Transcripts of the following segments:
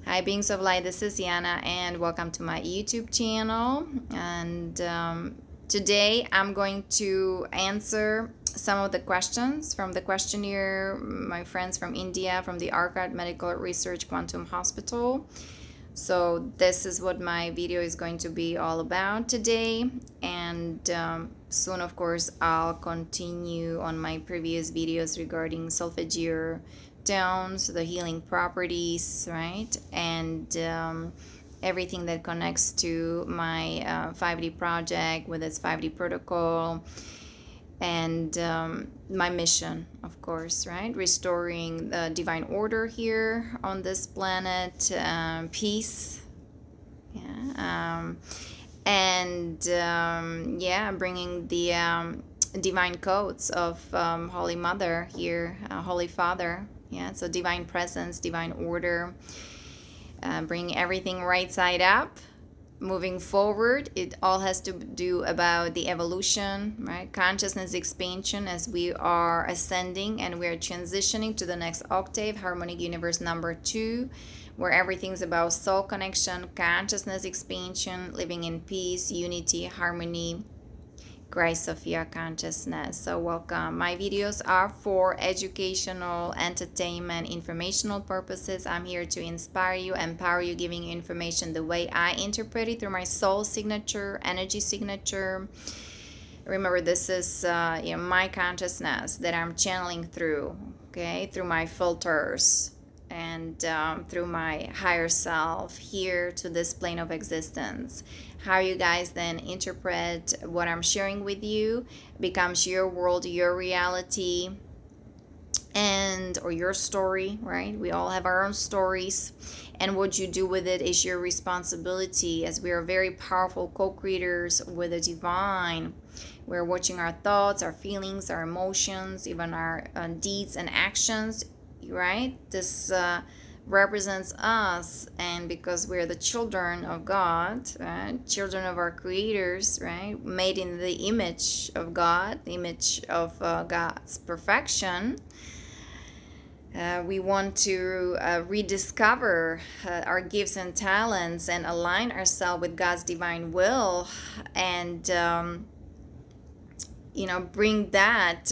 Hi, beings of light. This is Yana, and welcome to my YouTube channel. And today I'm going to answer some of the questions from the questionnaire, my friends from India, from the Arkad Medical Research Quantum Hospital. So this is what my video is going to be all about today. And soon, of course, I'll continue on my previous videos regarding solfeggio tones, the healing properties, right? And everything that connects to my 5D project with its 5D protocol and my mission, of course, right? Restoring the divine order here on this planet, peace, yeah, bringing the divine codes of Holy Mother here, Holy Father, yeah, so divine presence, divine order, bringing everything right side up. Moving forward, it all has to do about the evolution, right? Consciousness expansion as we are ascending and we're transitioning to the next octave, harmonic universe number 2, where everything's about soul connection, consciousness expansion, living in peace, unity, harmony, Grace Sophia consciousness. So welcome. My videos are for educational, entertainment, informational purposes. I'm here to inspire you, empower you, giving you information the way I interpret it through my soul signature, energy signature. Remember, this is my consciousness that I'm channeling through, okay, through my filters and through my higher self here to this plane of existence. How you guys then interpret what I'm sharing with you becomes your world, your reality, and or your story, right? We all have our own stories, and what you do with it is your responsibility, as we are very powerful co-creators with the divine. We're watching our thoughts, our feelings, our emotions, even our deeds and actions, right? This represents us, and because we're the children of God, right? Children of our creators, right? Made in the image of God, the image of God's perfection. We want to rediscover our gifts and talents and align ourselves with God's divine will, and bring that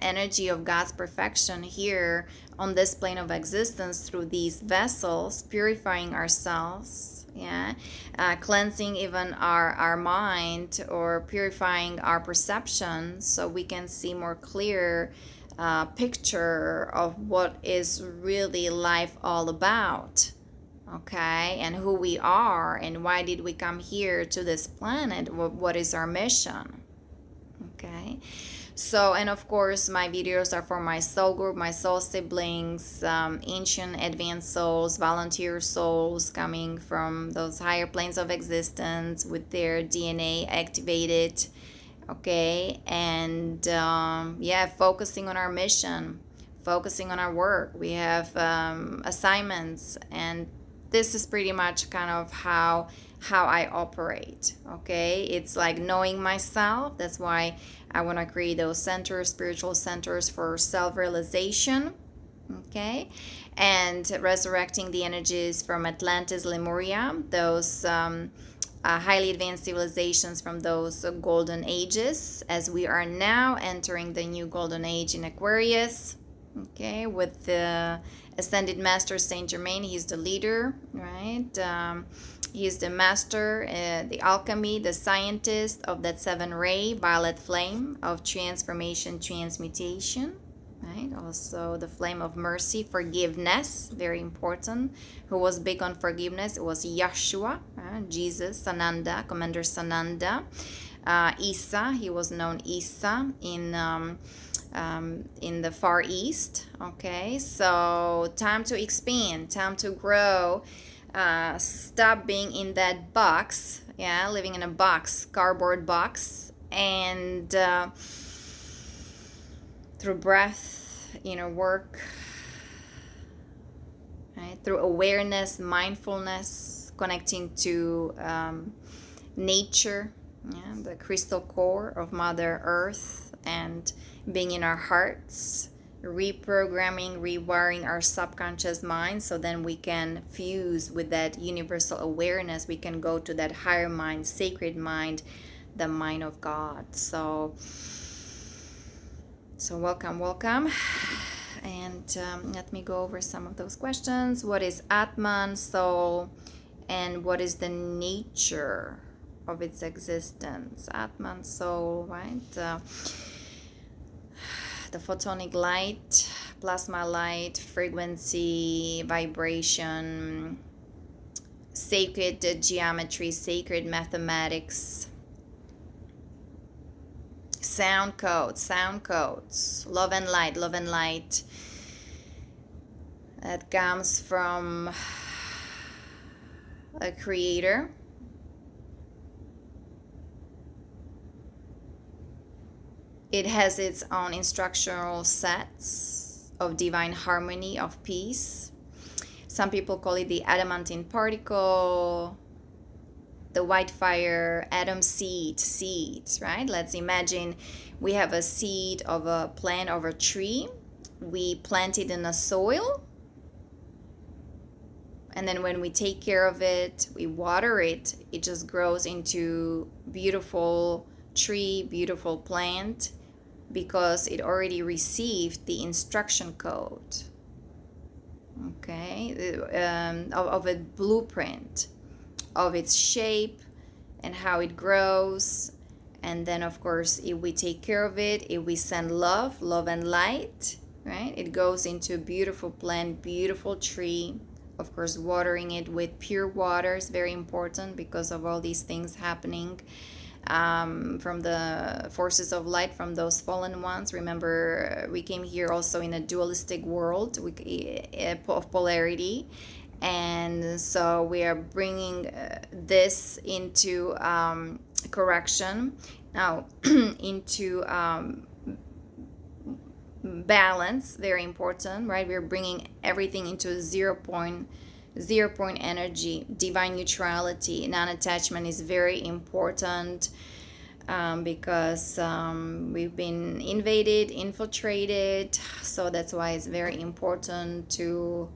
energy of God's perfection here on this plane of existence through these vessels, purifying ourselves, cleansing even our mind, or purifying our perception, so we can see more clear picture of what is really life all about, okay, and who we are, and why did we come here to this planet, what is our mission. Okay, so, and of course my videos are for my soul group, my soul siblings, ancient advanced souls, volunteer souls coming from those higher planes of existence with their DNA activated, okay, and focusing on our mission, focusing on our work. We have assignments, and this is pretty much kind of how I operate, okay? It's like knowing myself. That's why I want to create those centers, spiritual centers for self-realization, okay? And resurrecting the energies from Atlantis, Lemuria, those highly advanced civilizations from those golden ages, as we are now entering the new golden age in Aquarius, okay, with the ascended master Saint Germain. He's the leader, right? He's the master, the alchemy, the scientist of that 7-ray violet flame of transformation, transmutation, right? Also the flame of mercy, forgiveness, very important. Who was big on forgiveness? It was Yeshua, Jesus, Sananda, Commander Sananda. Isa, he was known Isa in the Far East, okay? So time to expand, time to grow. Stop being in that box, living in a box, cardboard box, and through breath, inner work, right? Through awareness, mindfulness, connecting to nature, the crystal core of Mother Earth, and being in our hearts, reprogramming, rewiring our subconscious mind, so then we can fuse with that universal awareness. We can go to that higher mind, sacred mind, the mind of God. So welcome. And let me go over some of those questions. What is Atman, soul, and what is the nature of its existence? Atman, soul, right? The photonic light, plasma light, frequency, vibration, sacred geometry, sacred mathematics, sound codes, love and light that comes from a creator. It has its own instructional sets of divine harmony, of peace. Some people call it the adamantine particle, the white fire, atom seeds, right? Let's imagine we have a seed of a plant, of a tree. We plant it in the soil. And then when we take care of it, we water it, it just grows into beautiful tree, beautiful plant, because it already received the instruction code, okay, of a blueprint of its shape and how it grows. And then of course, if we take care of it, if we send love and light, right, it goes into a beautiful plant, beautiful tree. Of course, watering it with pure water is very important because of all these things happening from the forces of light, from those fallen ones. Remember, we came here also in a dualistic world of polarity, and so we are bringing this into correction now, into balance. Very important, right? We're bringing everything into a zero point energy. Divine neutrality, non-attachment is very important, because we've been invaded, infiltrated. So that's why it's very important to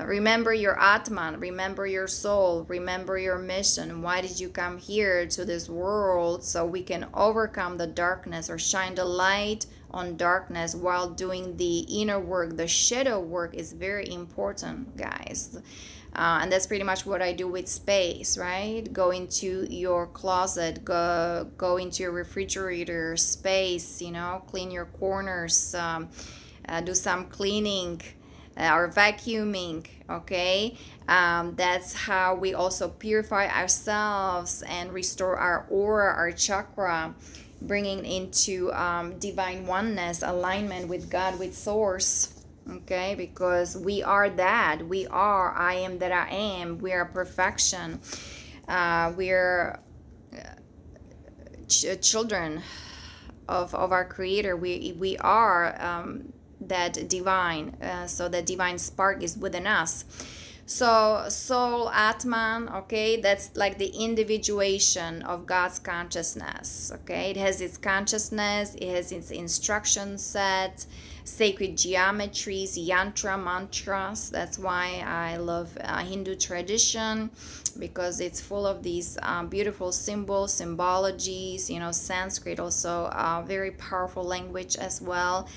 remember your Atman, remember your soul, remember your mission. Why did you come here to this world? So we can overcome the darkness, or shine the light on darkness while doing the inner work. The shadow work is very important, guys. And that's pretty much what I do with space, right? Go into your closet, go into your refrigerator space, clean your corners, do some cleaning, or vacuuming, okay? That's how we also purify ourselves and restore our aura, our chakra, bringing into divine oneness, alignment with God, with source, okay? Because we are that. We are I am that I am. We are perfection. We're children of our creator. We are that divine, so that divine spark is within us. So soul, Atman, okay, that's like the individuation of God's consciousness, okay? It has its consciousness, it has its instruction set, sacred geometries, yantra, mantras. That's why I love Hindu tradition, because it's full of these beautiful symbols, symbologies. Sanskrit also very powerful language as well,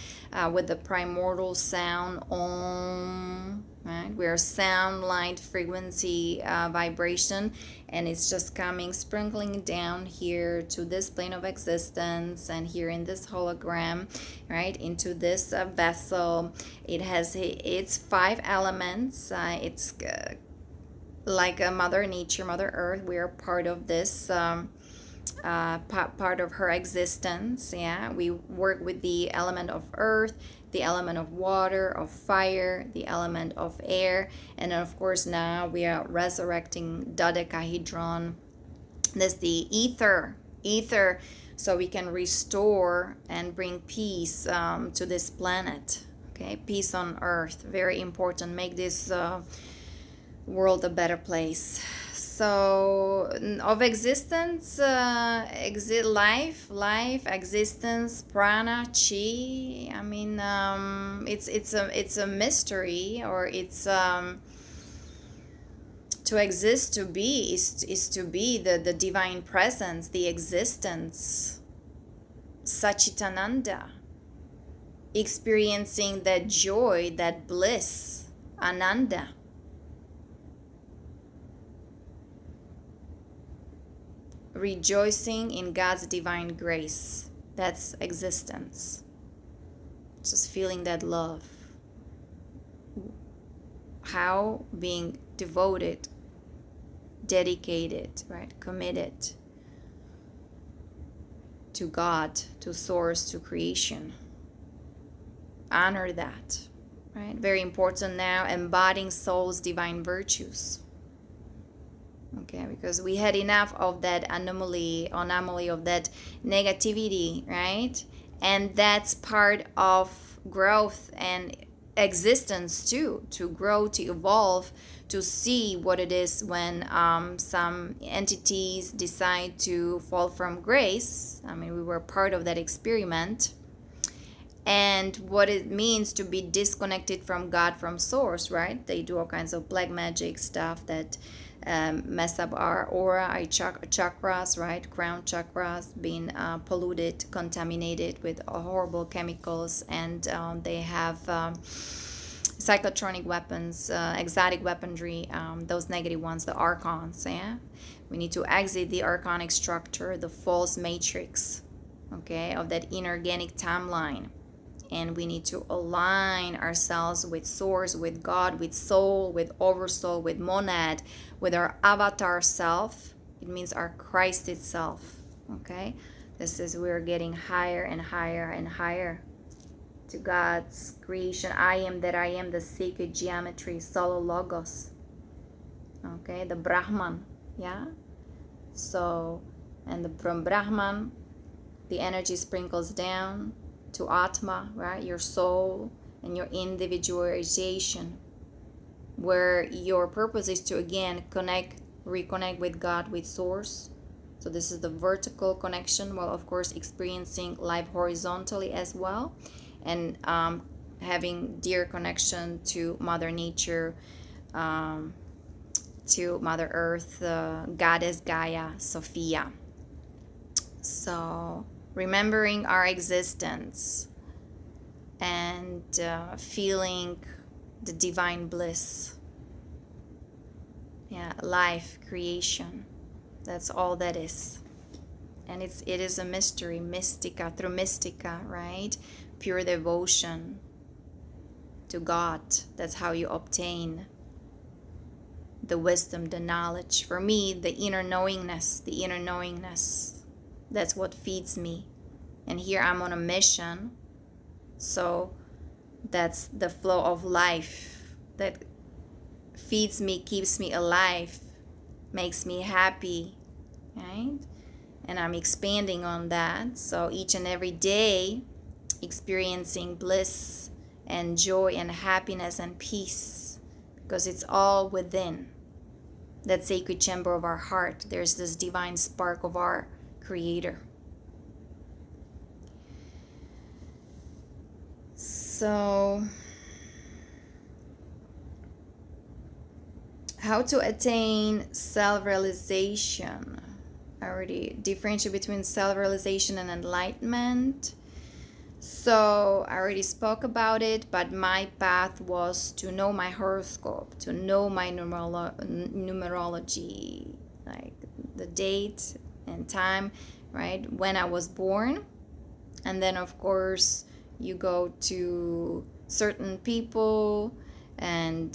with the primordial sound Om, right? We're sound, light, frequency, vibration, and it's just coming, sprinkling down here to this plane of existence, and here in this hologram, right, into this vessel. It has its 5 elements. It's like a Mother Nature, Mother Earth. We are part of this, part of her existence. Yeah, we work with the element of earth, the element of water, of fire, the element of air, and then of course now we are resurrecting dodecahedron. That's the ether, so we can restore and bring peace to this planet. Okay, peace on earth, very important. Make this world a better place. So of existence, life, existence, prana, chi. I mean, it's a mystery, or it's to exist, to be, is to be the divine presence, the existence, Sachitananda, experiencing that joy, that bliss, Ananda. Rejoicing in God's divine grace. That's existence. Just feeling that love. How? Being devoted, dedicated, right? Committed to God, to source, to creation. Honor that, right? Very important now, embodying soul's divine virtues. Okay, because we had enough of that anomaly of that negativity, right? And that's part of growth and existence too, to grow, to evolve, to see what it is when some entities decide to fall from grace. I mean, we were part of that experiment. And what it means to be disconnected from God, from source, right? They do all kinds of black magic stuff that mess up our aura, our chakras, right? Crown chakras being polluted, contaminated with horrible chemicals, and they have psychotronic weapons, exotic weaponry, those negative ones, the archons. Yeah, we need to exit the archonic structure, the false matrix, okay, of that inorganic timeline. And we need to align ourselves with source, with God, with soul, with oversoul, with monad, with our avatar self. It means our Christ itself. Okay? This is, we're getting higher and higher and higher to God's creation. I am that I am, the sacred geometry, solo logos. Okay? The Brahman. Yeah? So, and from Brahman, the energy sprinkles down to Atma, right? Your soul and your individualization, where your purpose is to again reconnect with God, with source. So this is the vertical connection, while of course experiencing life horizontally as well, and having dear connection to Mother Nature, to Mother Earth, Goddess Gaia, Sophia. So remembering our existence and feeling the divine bliss. Yeah, life, creation. That's all that is. And it is a mystery, mystica, through mystica, right? Pure devotion to God. That's how you obtain the wisdom, the knowledge. For me, the inner knowingness. That's what feeds me. And here I'm on a mission. So that's the flow of life that feeds me, keeps me alive, makes me happy, right? And I'm expanding on that. So each and every day, experiencing bliss and joy and happiness and peace, because it's all within that sacred chamber of our heart. There's this divine spark of our Creator. So, how to attain self-realization? I already differentiate between self-realization and enlightenment. So I already spoke about it, but my path was to know my horoscope, to know my numerology, like the date and time, right, when I was born. And then of course you go to certain people, and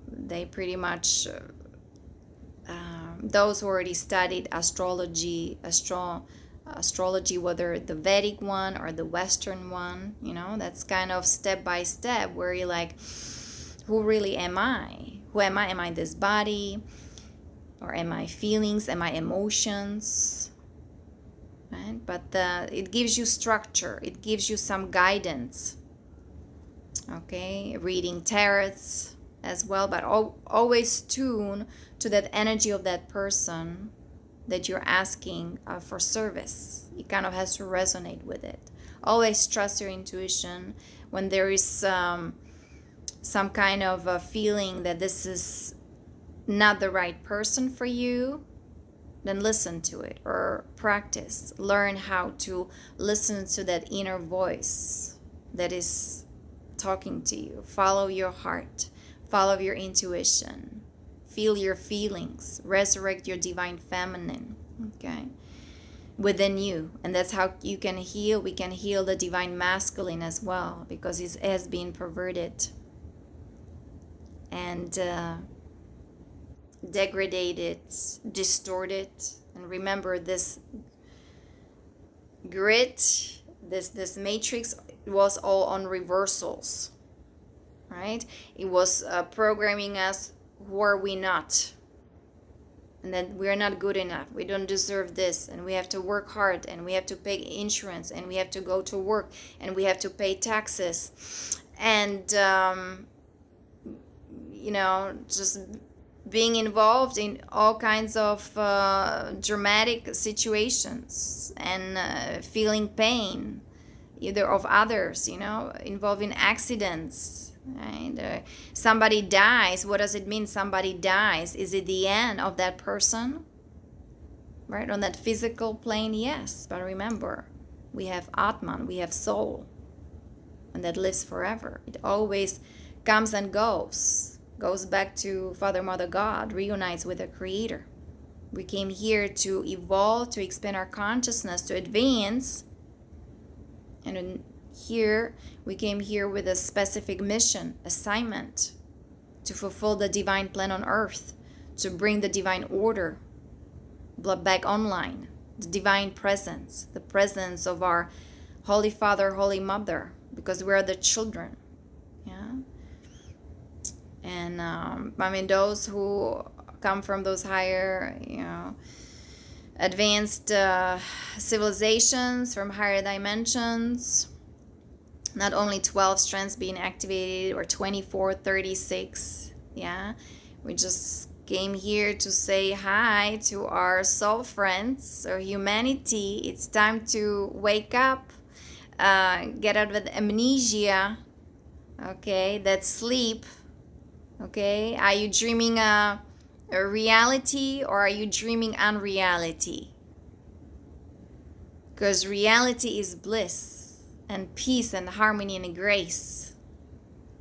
they pretty much those who already studied astrology, whether the Vedic one or the Western one, that's kind of step by step, where you're like, who really am I? Who am I? Am I this body? Or am I feelings? Am I emotions? Right? But it gives you structure. It gives you some guidance. Okay? Reading tarots, as well, but always tune to that energy of that person that you're asking for service. It kind of has to resonate with it. Always trust your intuition. When there is some kind of a feeling that this is not the right person for you, then listen to it, or practice. Learn how to listen to that inner voice that is talking to you. Follow your heart. Follow your intuition. Feel your feelings. Resurrect your divine feminine, okay, within you. And that's how you can heal. We can heal the divine masculine as well, because it has been perverted and degraded, distorted. And remember, this grid, this matrix was all on reversals, right? It was programming us, who are we not, and that we're not good enough, we don't deserve this, and we have to work hard, and we have to pay insurance, and we have to go to work, and we have to pay taxes, and just being involved in all kinds of dramatic situations, and feeling pain either of others, involving accidents, right? Somebody dies. What does it mean somebody dies? Is it the end of that person, right? On that physical plane, yes, but remember, we have Atman, we have soul, and that lives forever. It always comes and goes back to Father, Mother, God, reunites with the Creator. We came here to evolve, to expand our consciousness, to advance. And here, we came here with a specific mission, assignment, to fulfill the divine plan on earth, to bring the divine order back online, the divine presence, the presence of our Holy Father, Holy Mother, because we are the children, yeah? And those who come from those higher, advanced civilizations, from higher dimensions, not only 12 strands being activated, or 24, 36, yeah? We just came here to say hi to our soul friends, or humanity. It's time to wake up, get out of amnesia, okay, that sleep, okay? Are you dreaming a reality, or are you dreaming unreality? Because reality is bliss and peace and harmony and grace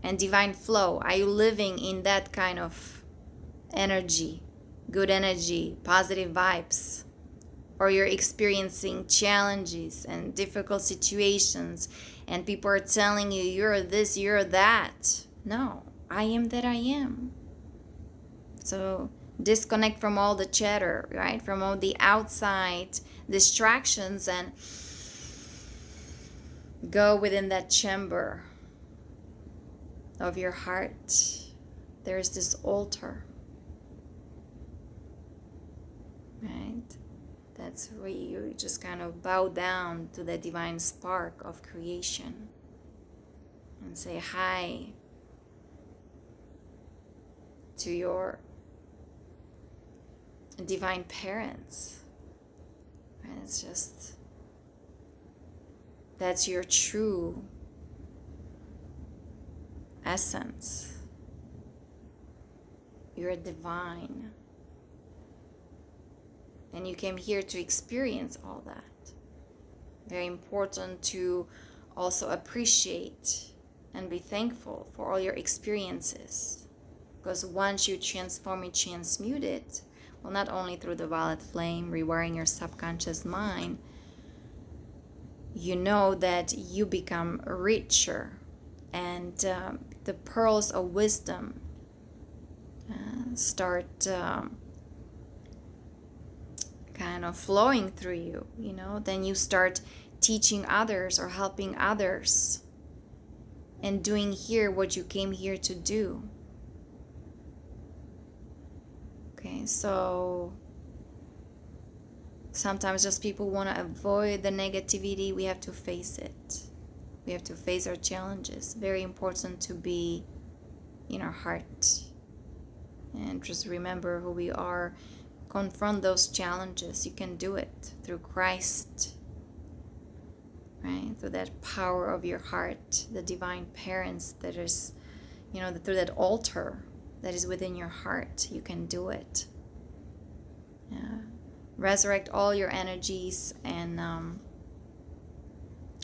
and divine flow. Are you living in that kind of energy, good energy, positive vibes? Or you're experiencing challenges and difficult situations, and people are telling you, you're this, you're that. No, I am that I am. So disconnect from all the chatter, right? From all the outside distractions, and go within that chamber of your heart. There's this altar, right? That's where you just kind of bow down to the divine spark of creation and say hi to your divine parents. And it's just, that's your true essence. You're divine. And you came here to experience all that. Very important to also appreciate and be thankful for all your experiences. Because once you transform it, transmute it, well, not only through the violet flame, rewiring your subconscious mind, you know that you become richer, and the pearls of wisdom start kind of flowing through you, then you start teaching others or helping others and doing here what you came here to do. Okay, so sometimes just people want to avoid the negativity. We have to face it. We have to face our challenges. Very important to be, in our heart. And just remember who we are. Confront those challenges. You can do it through Christ, right? Through that power of your heart, the divine parents that is, through that altar that is within your heart. You can do it. Yeah. Resurrect all your energies and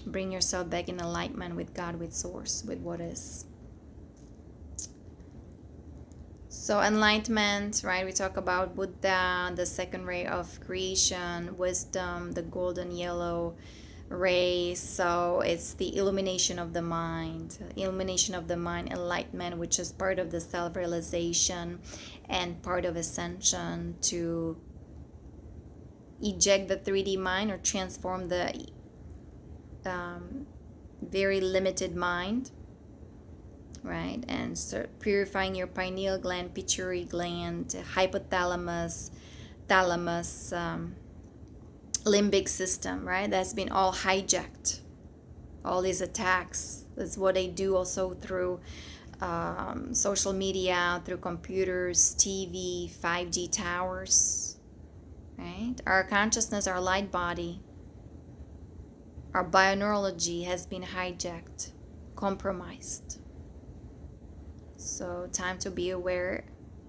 bring yourself back in alignment with God, with Source, with what is. So enlightenment, right? We talk about Buddha, the second ray of creation, wisdom, the golden yellow ray. So it's the illumination of the mind, enlightenment, which is part of the self-realization and part of Ascension, to eject the 3D mind or transform the very limited mind, right? And start purifying your pineal gland, pituitary gland, hypothalamus, thalamus, limbic system, right? That's been all hijacked. All these attacks. That's what they do also through social media, through computers, TV, 5G towers, right? Our consciousness, our light body, our bioneurology has been hijacked, compromised. So time to be aware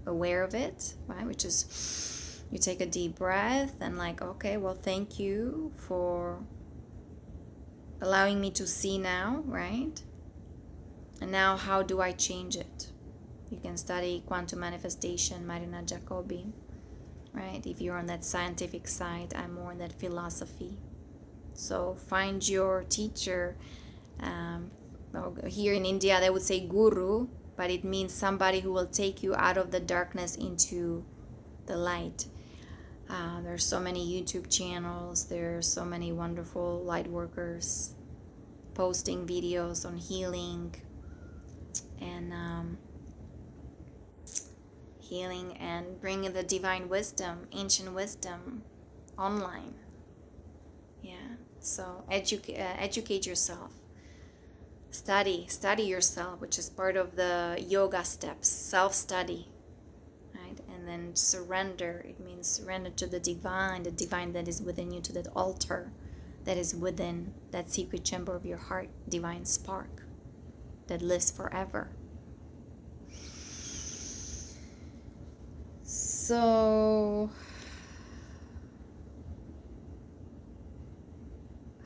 of it, right? Which is, you take a deep breath and okay, well, thank you for allowing me to see now, right? And now how do I change it? You can study quantum manifestation, Marina Jacobi, right? If you're on that scientific side, I'm more on that philosophy. So find your teacher. Here in India, they would say guru, but it means somebody who will take you out of the darkness into the light. There's so many YouTube channels. There's so many wonderful light workers posting videos on healing and bringing the divine wisdom, ancient wisdom online. Yeah. So educate yourself. Study yourself, which is part of the yoga steps, self-study, right? And then surrender. It means surrender to the divine that is within you, to that altar that is within that secret chamber of your heart, divine spark that lives forever. So,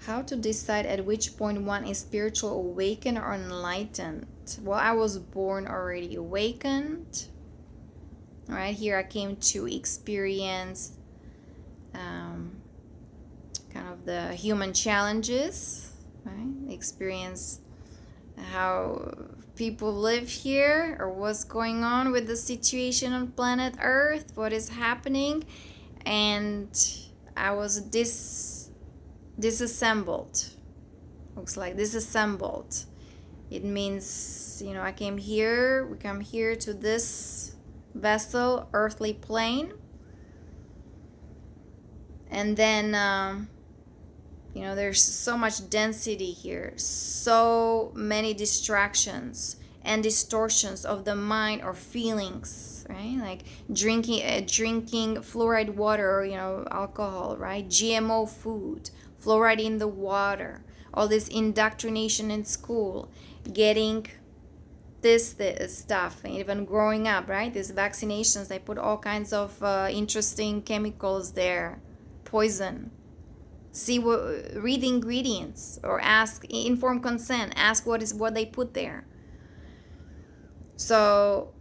how to decide at which point one is spiritual awakened or enlightened? Well, I was born already awakened. All right, here I came to experience kind of the human challenges, right? Experience how people live here, or what's going on with the situation on planet Earth, what is happening. And I was disassembled. Looks like disassembled. It means, we come here to this vessel, earthly plane, and then there's so much density here, so many distractions and distortions of the mind or feelings, right? Like drinking fluoride water, or alcohol, right? GMO food, fluoride in the water, all this indoctrination in school, getting this stuff, even growing up, right? These vaccinations, they put all kinds of interesting chemicals there, poison. Read the ingredients, or ask, informed consent, ask what they put there. So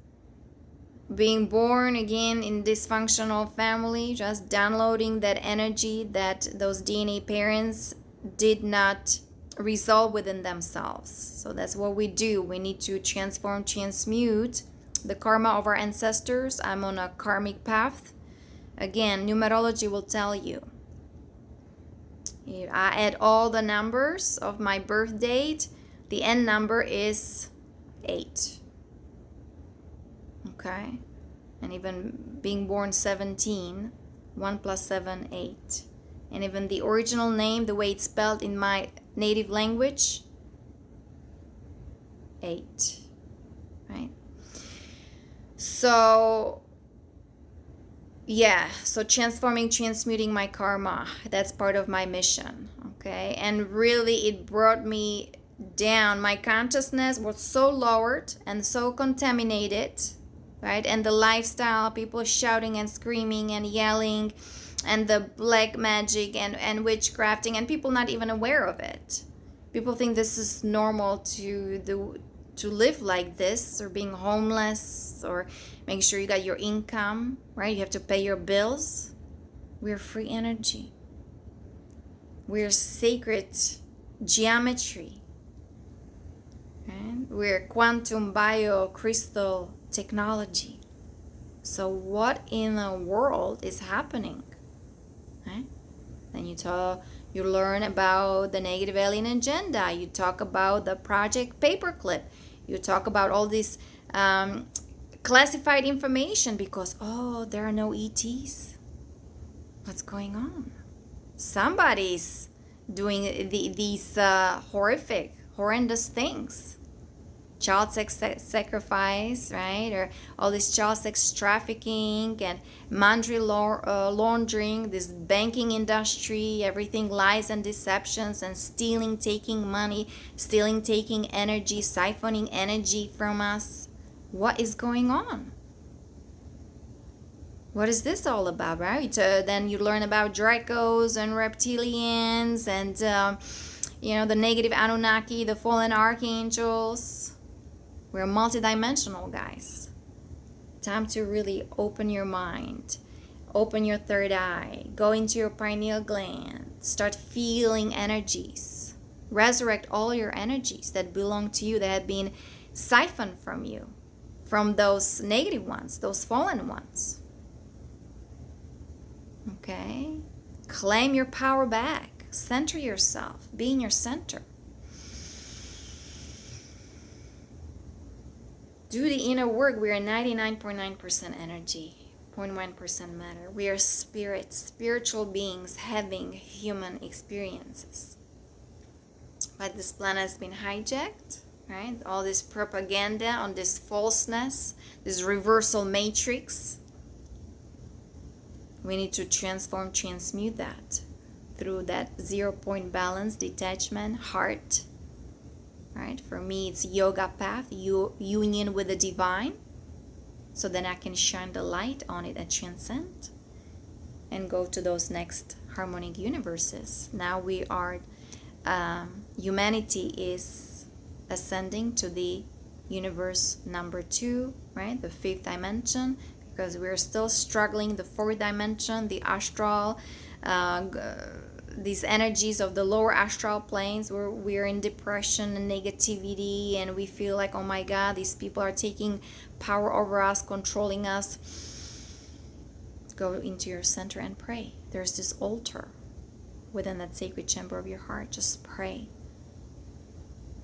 being born again in dysfunctional family, just downloading that energy that those DNA parents did not resolve within themselves. So that's what we do. We need to transmute the karma of our ancestors. I'm on a karmic path. Again, numerology will tell you. I add all the numbers of my birth date. The end number is 8. Okay? And even being born 17, 1 plus 7, 8. And even the original name, the way it's spelled in my native language, 8. Right? So yeah, so transmuting my karma, that's part of my mission. Okay, and really it brought me down. My consciousness was so lowered and so contaminated, right? And the lifestyle, people shouting and screaming and yelling, and the black magic and witchcrafting, and people not even aware of it. People think this is normal to live like this, or being homeless, or make sure you got your income, right? You have to pay your bills. We're free energy. We're sacred geometry. Right? We're quantum bio crystal technology. So what in the world is happening? Right? Then you learn about the negative alien agenda. You talk about the Project Paperclip. You talk about all this classified information because, oh, there are no ETs. What's going on? Somebody's doing these horrific, horrendous things. Child sex sacrifice, right? Or all this child sex trafficking and money laundering, this banking industry, everything lies and deceptions and stealing, taking money, stealing, taking energy, siphoning energy from us. What is going on? What is this all about, right? Then you learn about Dracos and reptilians and, the negative Anunnaki, the fallen archangels. We're multidimensional, guys. Time to really open your mind, open your third eye, go into your pineal gland, start feeling energies, resurrect all your energies that belong to you, that have been siphoned from you, from those negative ones, those fallen ones. Okay? Claim your power back. Center yourself. Be in your center. Do the inner work. We are 99.9% energy, 0.1% matter. We are spirits, spiritual beings having human experiences. But this planet has been hijacked, right? All this propaganda on this falseness, this reversal matrix. We need to transmute that through that 0-point balance, detachment, heart. Right? For me, it's yoga path, union with the divine. So then I can shine the light on it and transcend and go to those next harmonic universes. Now we are, humanity is ascending to the universe number 2, right? The 5th dimension, because we're still struggling the 4th dimension, the astral, these energies of the lower astral planes, where we're in depression and negativity, and we feel like, oh my God, these people are taking power over us, controlling us. Go into your center and pray. There's this altar within that sacred chamber of your heart. Just pray.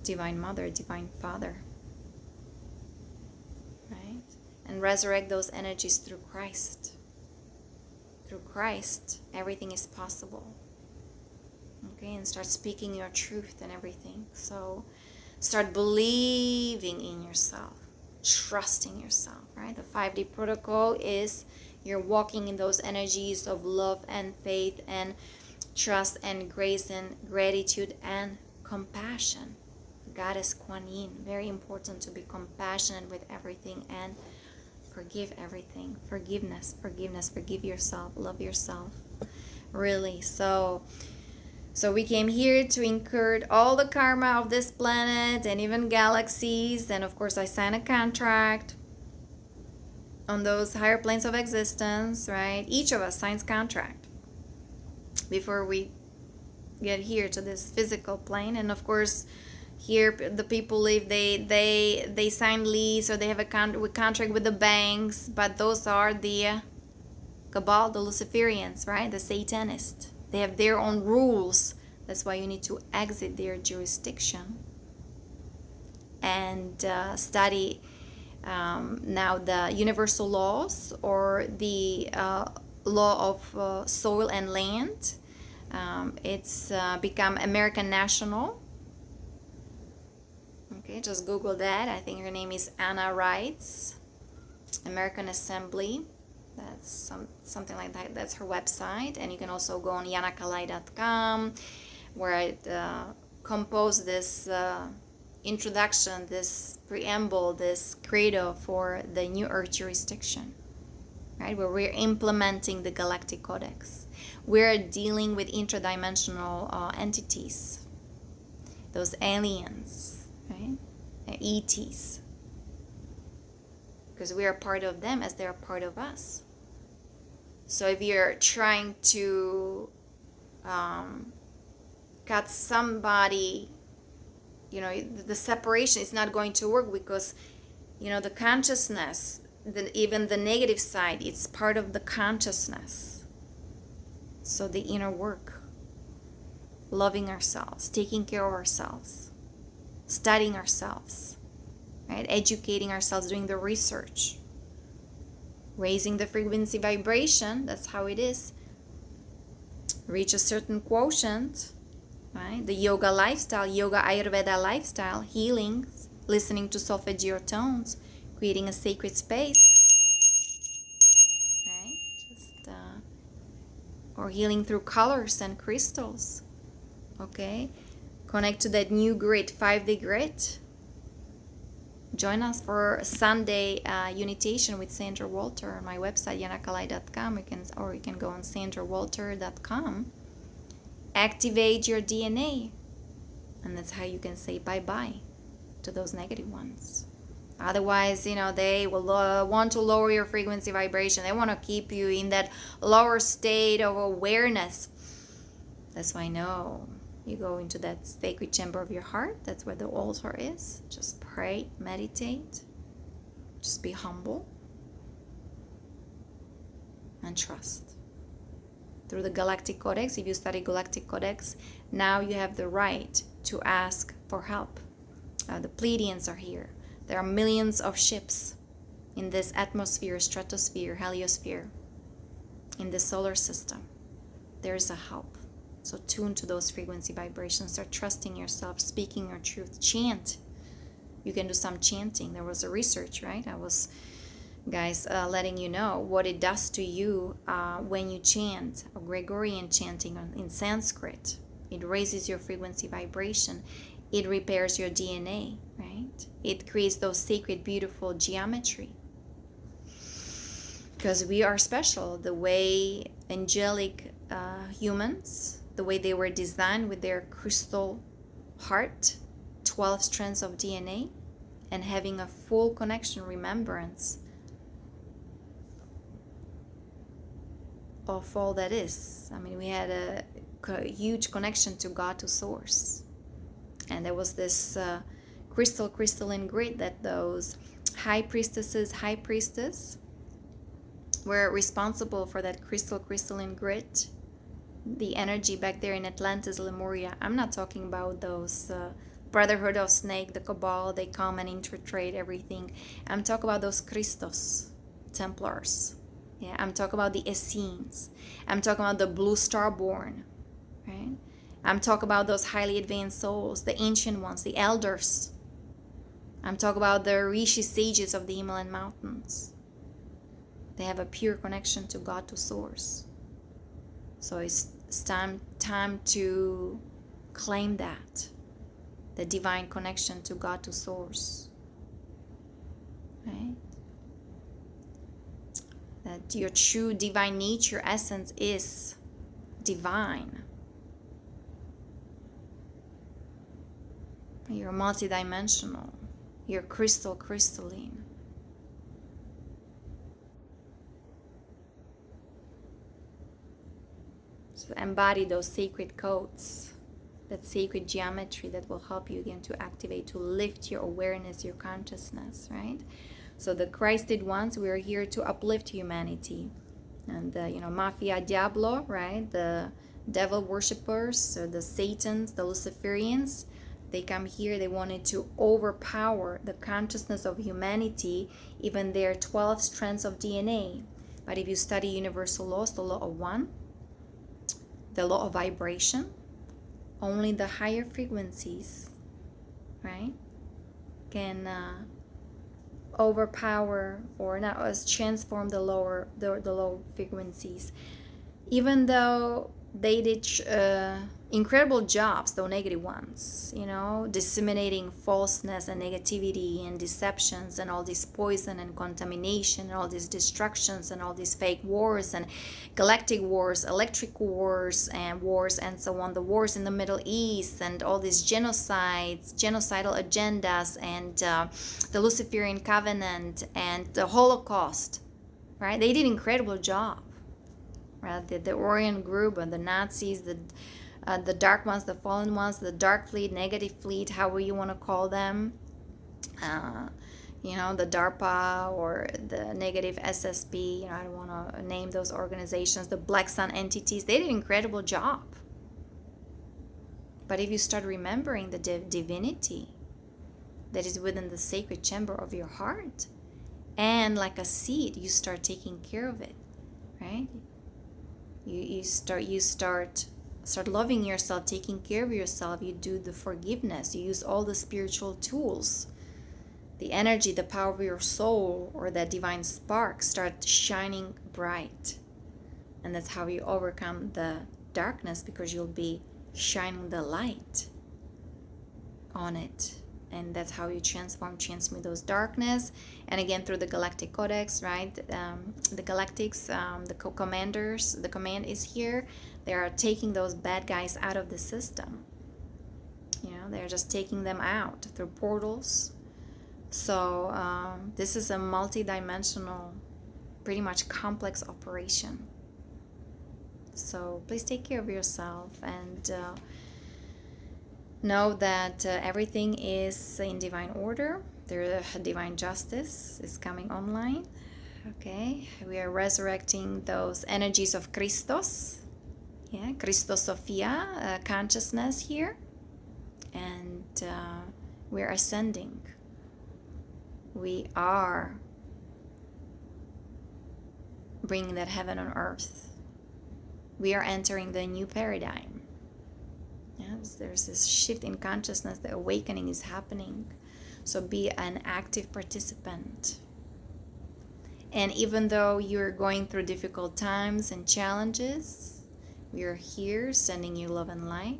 Divine Mother, Divine Father. Right? And resurrect those energies through Christ. Through Christ, everything is possible. Okay, and start speaking your truth and everything. So start believing in yourself, trusting yourself, right? The 5D protocol is you're walking in those energies of love and faith and trust and grace and gratitude and compassion. Goddess Kuan Yin, very important to be compassionate with everything and forgive everything. Forgiveness, forgive yourself, love yourself. Really, so we came here to incur all the karma of this planet and even galaxies. And of course, I signed a contract on those higher planes of existence, right? Each of us signs contract before we get here to this physical plane. And of course, here the people live, they sign lease, or they have a contract with the banks. But those are the Cabal, the Luciferians, right? The Satanists. They have their own rules. That's why you need to exit their jurisdiction and study now the universal laws, or the law of soil and land. It's become American national. Okay, just Google that. I think her name is Anna Wrights. American Assembly. That's something like that. That's her website. And you can also go on yanakalai.com, where I compose this introduction, this preamble, this credo for the New Earth jurisdiction, right? Where we're implementing the Galactic Codex. We're dealing with interdimensional entities, those aliens, right? ETs. Because we are part of them as they are part of us. So if you're trying to cut somebody, the separation is not going to work, because the consciousness, even the negative side, it's part of the consciousness. So the inner work, loving ourselves, taking care of ourselves, studying ourselves, right? Educating ourselves, doing the research, raising the frequency vibration. That's how it is. Reach a certain quotient, right? The yoga lifestyle, yoga Ayurveda lifestyle, healing, listening to solfeggio tones, creating a sacred space, right? Or healing through colors and crystals, okay? Connect to that new grid, 5D grid. Join us for Sunday Unitation with Sandra Walter on my website, yanakalai.com. You can go on sandrawalter.com. Activate your DNA. And that's how you can say bye-bye to those negative ones. Otherwise, they will want to lower your frequency vibration. They want to keep you in that lower state of awareness. That's why you go into that sacred chamber of your heart. That's where the altar is. Just pray, meditate. Just be humble. And trust. Through the Galactic Codex, if you study Galactic Codex, now you have the right to ask for help. The Pleiadians are here. There are millions of ships in this atmosphere, stratosphere, heliosphere, in the solar system. There's a help. So tune to those frequency vibrations. Start trusting yourself, speaking your truth. Chant. You can do some chanting. There was a research, right? I was, guys, letting you know what it does to you when you chant, a Gregorian chanting in Sanskrit. It raises your frequency vibration. It repairs your DNA, right? It creates those sacred, beautiful geometry. Because we are special. The way angelic humans, the way they were designed with their crystal heart, 12 strands of DNA, and having a full connection, remembrance of all that is. I mean, we had a huge connection to God, to Source. And there was this crystalline grid that those high priestess were responsible for that crystalline grid. The energy back there in Atlantis, Lemuria. I'm not talking about those Brotherhood of Snake, the Cabal. They come and intertrade everything. I'm talking about those Christos, Templars. Yeah, I'm talking about the Essenes. I'm talking about the Blue Star Born, right? I'm talking about those highly advanced souls, the ancient ones, the elders. I'm talking about the Rishi sages of the Himalayan mountains. They have a pure connection to God, to Source. So it's time to claim that, the divine connection to God, to Source, right? That your true divine nature, essence is divine. You're multidimensional. You're crystalline. So embody those sacred codes, that sacred geometry that will help you again to activate, to lift your awareness, your consciousness, right? So the Christed ones, we are here to uplift humanity. And the, Mafia Diablo, right? The devil worshippers, or the Satans, the Luciferians, they come here, they wanted to overpower the consciousness of humanity, even their 12 strands of DNA. But if you study universal laws, the law of one, the law of vibration, only the higher frequencies, right, can overpower or not us transform the low frequencies, even though they did incredible jobs, though negative ones, disseminating falseness and negativity and deceptions and all this poison and contamination and all these destructions and all these fake wars and galactic wars, electric wars and so on, the wars in the Middle East and all these genocidal agendas and the Luciferian covenant and the Holocaust, right? They did an incredible job. Right? The Orient group and the Nazis, the dark ones, the fallen ones, the dark fleet, negative fleet, however you want to call them, the DARPA or the negative SSP, I don't want to name those organizations, the Black Sun entities, they did an incredible job. But if you start remembering the divinity that is within the sacred chamber of your heart, and like a seed, you start taking care of it, right? You start loving yourself, taking care of yourself. You do the forgiveness. You use all the spiritual tools. The energy, the power of your soul or that divine spark start shining bright. And that's how you overcome the darkness, because you'll be shining the light on it. And that's how you transmute those darkness. And again, through the Galactic Codex, right? The Galactics, the commanders, the command is here. They are taking those bad guys out of the system. They're just taking them out through portals. So this is a multi-dimensional, pretty much complex operation. So please take care of yourself and know that everything is in divine order. Divine justice is coming online. Okay, we are resurrecting those energies of Christos. Yeah, Christosophia consciousness here, and we're ascending. We are bringing that heaven on earth. We are entering the new paradigm. Yes, there's this shift in consciousness. The awakening is happening. So be an active participant. And even though you're going through difficult times and challenges, we are here sending you love and light.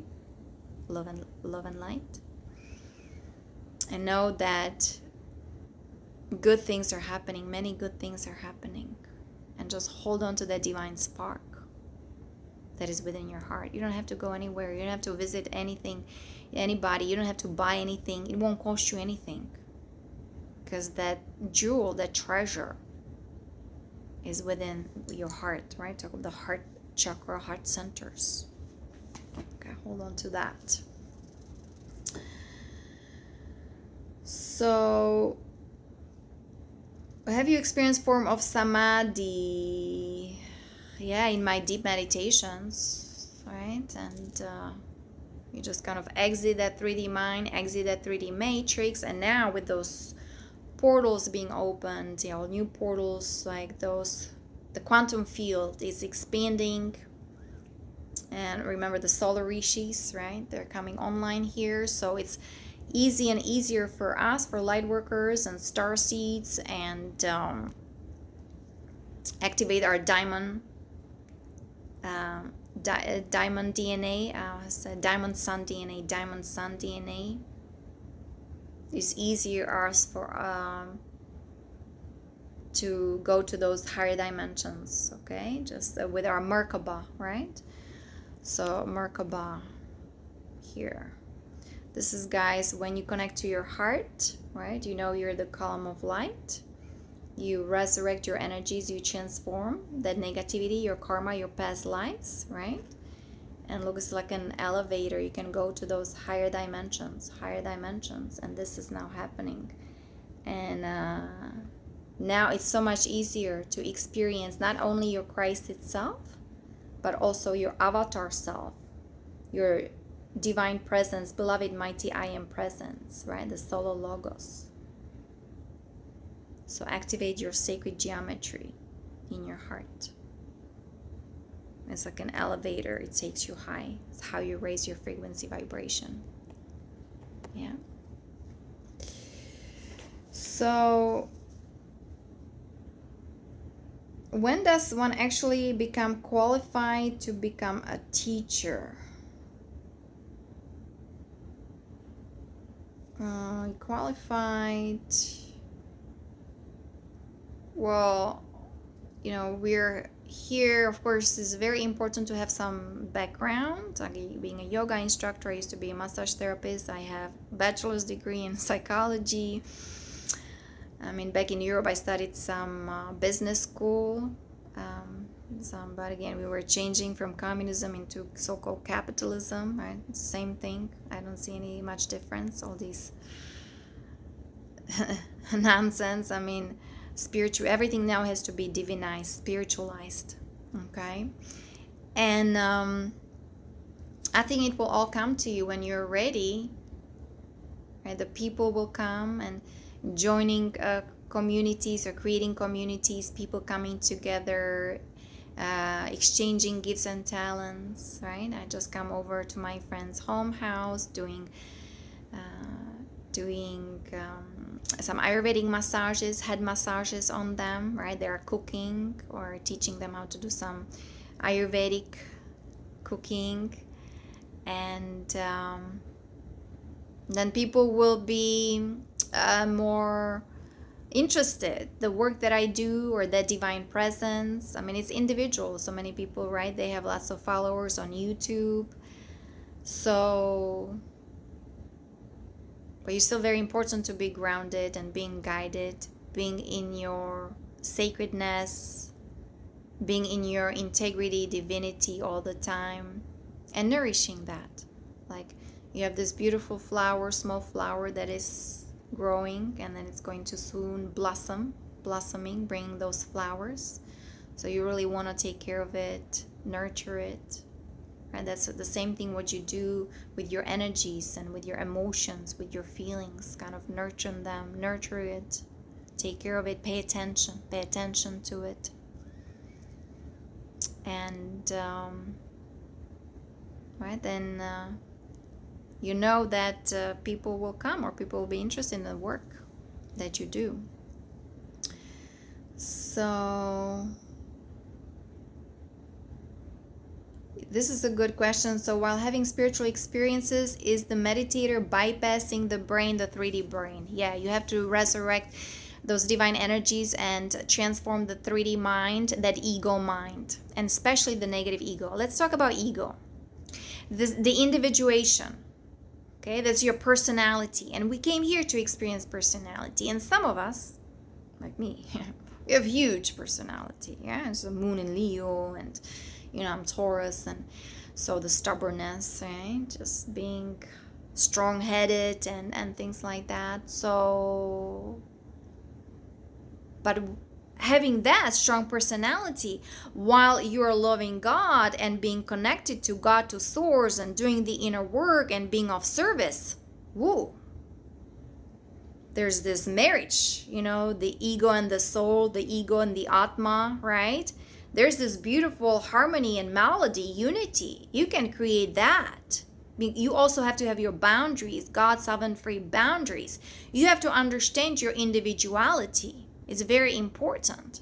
Love and light. And know that good things are happening. Many good things are happening. And just hold on to that divine spark that is within your heart. You don't have to go anywhere. You don't have to visit anybody. You don't have to buy anything. It won't cost you anything. Because that jewel, that treasure is within your heart, right? Talk about the heart chakra, heart centers. Okay, hold on to that. So, have you experienced form of samadhi? Yeah, in my deep meditations, right? And you just kind of exit that 3D mind, exit that 3D matrix, and now with those portals being opened, new portals like those, the quantum field is expanding. And remember the solar rishis, right? They're coming online here, so it's easy and easier for us, for light workers and star seeds, and activate our diamond DNA, diamond sun DNA. It's easier for to go to those higher dimensions, okay? Just with our Merkaba, right? So Merkaba here. This is, guys, when you connect to your heart, right? You're the column of light. You resurrect your energies, you transform that negativity, your karma, your past lives, right? And looks like an elevator. You can go to those higher dimensions, and this is now happening. And now it's so much easier to experience not only your Christ itself, but also your avatar self, your divine presence, beloved mighty I am presence, right? The solo logos. So activate your sacred geometry in your heart. It's like an elevator. It takes you high. It's how you raise your frequency vibration. Yeah. So When does one actually become qualified to become a teacher? Qualified. Well, we're here, of course. It's very important to have some background. Being a yoga instructor, I used to be a massage therapist. I have a bachelor's degree in psychology. Back in Europe, I studied some business school. But again, we were changing from communism into so-called capitalism, right? Same thing. I don't see any much difference. All these nonsense. Spiritual, everything now has to be divinized, spiritualized. Okay. And I think it will all come to you when you're ready, right? The people will come, and joining communities or creating communities, people coming together, exchanging gifts and talents, right? I just come over to my friend's home house, doing some Ayurvedic massages, head massages on them, right? They're cooking, or teaching them how to do some Ayurvedic cooking. And then people will be more interested. The work that I do, or that divine presence. It's individual. So many people, right? They have lots of followers on YouTube. So, but it's still very important to be grounded and being guided, being in your sacredness, being in your integrity, divinity all the time, and nourishing that. Like, you have this beautiful flower, small flower that is growing, and then it's going to soon blossoming, bringing those flowers. So you really want to take care of it, nurture it. And that's the same thing what you do with your energies and with your emotions, with your feelings. Kind of nurture them, nurture it, take care of it, pay attention to it. And right then, you know that people will come, or people will be interested in the work that you do. So this is a good question. So while having spiritual experiences, is the meditator bypassing the brain, the 3D brain? Yeah, you have to resurrect those divine energies and transform the 3D mind, that ego mind, and especially the negative ego. Let's talk about ego. The individuation. Okay, that's your personality. And we came here to experience personality. And some of us, like me, we have huge personality. Yeah, it's the moon in Leo, and I'm Taurus, and so the stubbornness, right? Just being strong-headed and things like that. So, but having that strong personality while you're loving God and being connected to God, to source, and doing the inner work and being of service, woo, there's this marriage, the ego and the soul, the ego and the Atma, right? There's this beautiful harmony and melody, unity. You can create that. You also have to have your boundaries, God, sovereign, free boundaries. You have to understand your individuality. It's very important.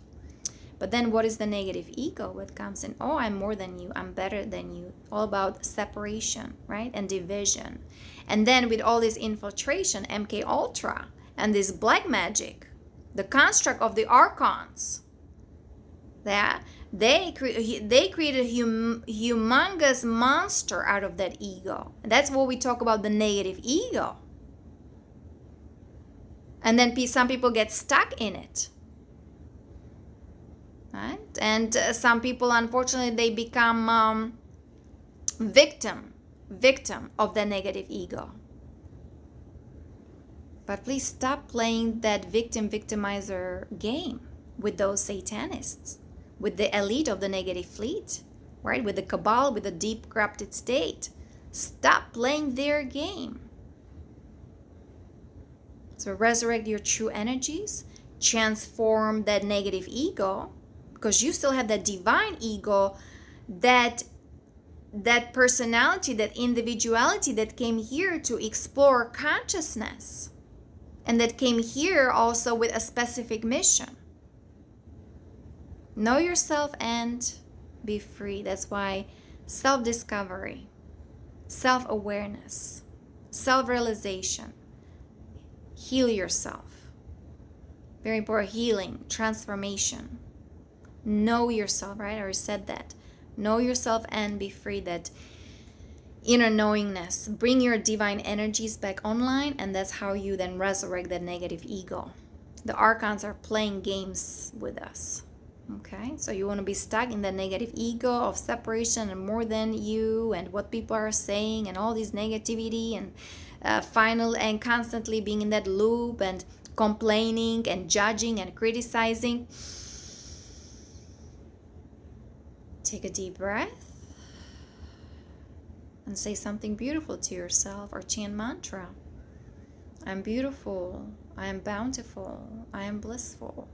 But then what is the negative ego? What comes in? Oh, I'm more than you. I'm better than you. All about separation, right? And division. And then with all this infiltration, MK Ultra, and this black magic, the construct of the archons, that they created a humongous monster out of that ego. And that's what we talk about, the negative ego. And then some people get stuck in it, right? And some people, unfortunately, they become victim of the negative ego. But please stop playing that victimizer game with those satanists, with the elite of the negative fleet, right? With the cabal, with the deep corrupted state. Stop playing their game. So resurrect your true energies, transform that negative ego, because you still have that divine ego, that personality, that individuality that came here to explore consciousness, and that came here also with a specific mission. Know yourself and be free. That's why self-discovery, self-awareness, self-realization, heal yourself. Very important. Healing, transformation. Know yourself, right? I already said that. Know yourself and be free. That inner knowingness. Bring your divine energies back online, and that's how you then resurrect that negative ego. The archons are playing games with us. Okay, so you want to be stuck in the negative ego of separation and more than you and what people are saying and all this negativity and and constantly being in that loop and complaining and judging and criticizing. Take a deep breath and say something beautiful to yourself or chant mantra. I'm beautiful, I am bountiful, I am blissful.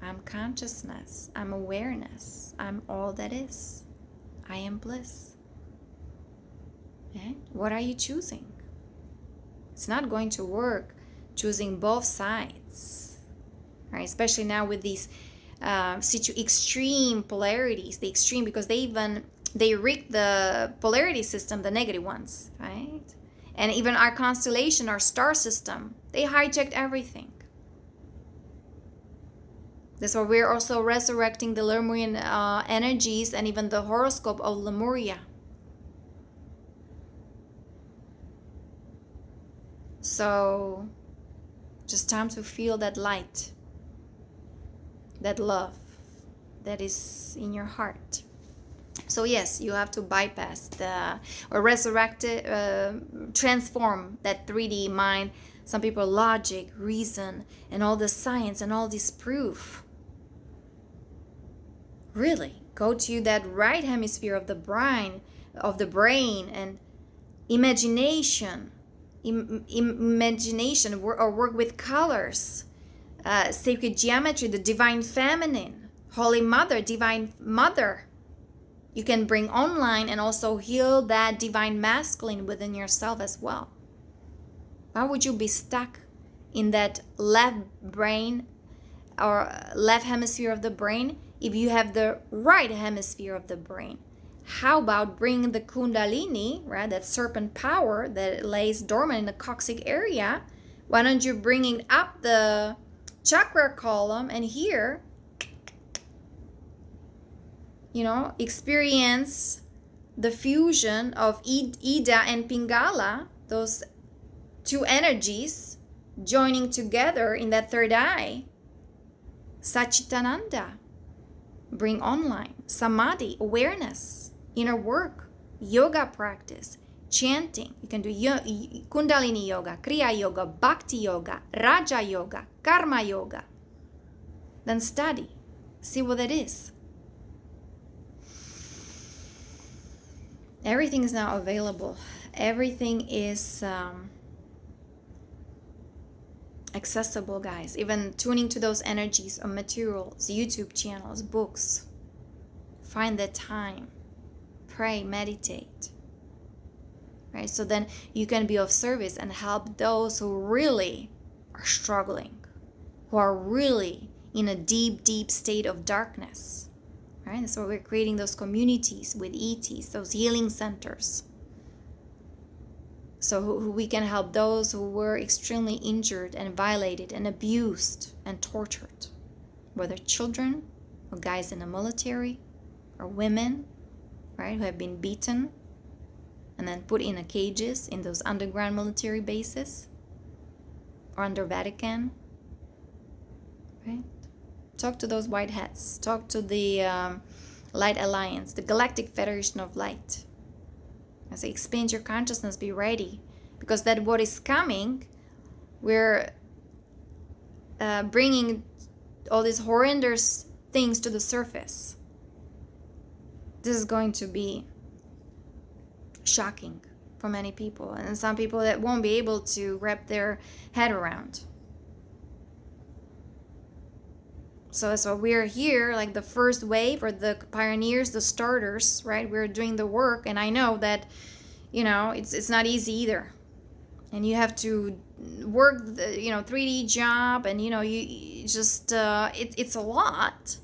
I'm consciousness, I'm awareness, I'm all that is. I am bliss. And what are you choosing? It's not going to work choosing both sides, right? Especially now with these extreme polarities, the extreme, because they rigged the polarity system, the negative ones, right? And even our constellation, our star system, they hijacked everything. That's why we're also resurrecting the Lemurian energies and even the horoscope of Lemuria. So, just time to feel that light, that love that is in your heart. So yes, you have to bypass or resurrect it, transform that 3D mind. Some people logic, reason, and all the science and all this proof. Really, go to that right hemisphere of the brain, and imagination, or work with colors, sacred geometry, the divine feminine, Holy Mother, Divine Mother. You can bring online and also heal that divine masculine within yourself as well. Why would you be stuck in that left brain or left hemisphere of the brain if you have the right hemisphere of the brain? How about bringing the Kundalini, right, that serpent power that lays dormant in the coccyx area? Why don't you bring it up the chakra column and here, experience the fusion of Ida and Pingala, those two energies joining together in that third eye. Satchitananda. Bring online samadhi, awareness, inner work, yoga practice, chanting. You can do Kundalini yoga, Kriya yoga, Bhakti yoga, Raja yoga, Karma yoga. Then study. See what it is. Everything is now available. Everything is accessible, guys. Even tuning to those energies of materials, YouTube channels, books. Find that time. Pray, meditate. Right? So then you can be of service and help those who really are struggling, who are really in a deep, deep state of darkness. Right? So we're creating those communities with ETs, those healing centers. So we can help those who were extremely injured and violated and abused and tortured. Whether children or guys in the military or women, right, who have been beaten and then put in cages in those underground military bases or under Vatican, right? Talk to those white hats. Talk to the Light Alliance, the Galactic Federation of Light. I say, expand your consciousness, be ready. Because that what is coming, we're bringing all these horrendous things to the surface. This is going to be shocking for many people. And some people that won't be able to wrap their head around. So we're here, like the first wave or the pioneers, the starters, right? We're doing the work, and I know that, it's not easy either. And you have to work the, 3D job, and you just it's a lot.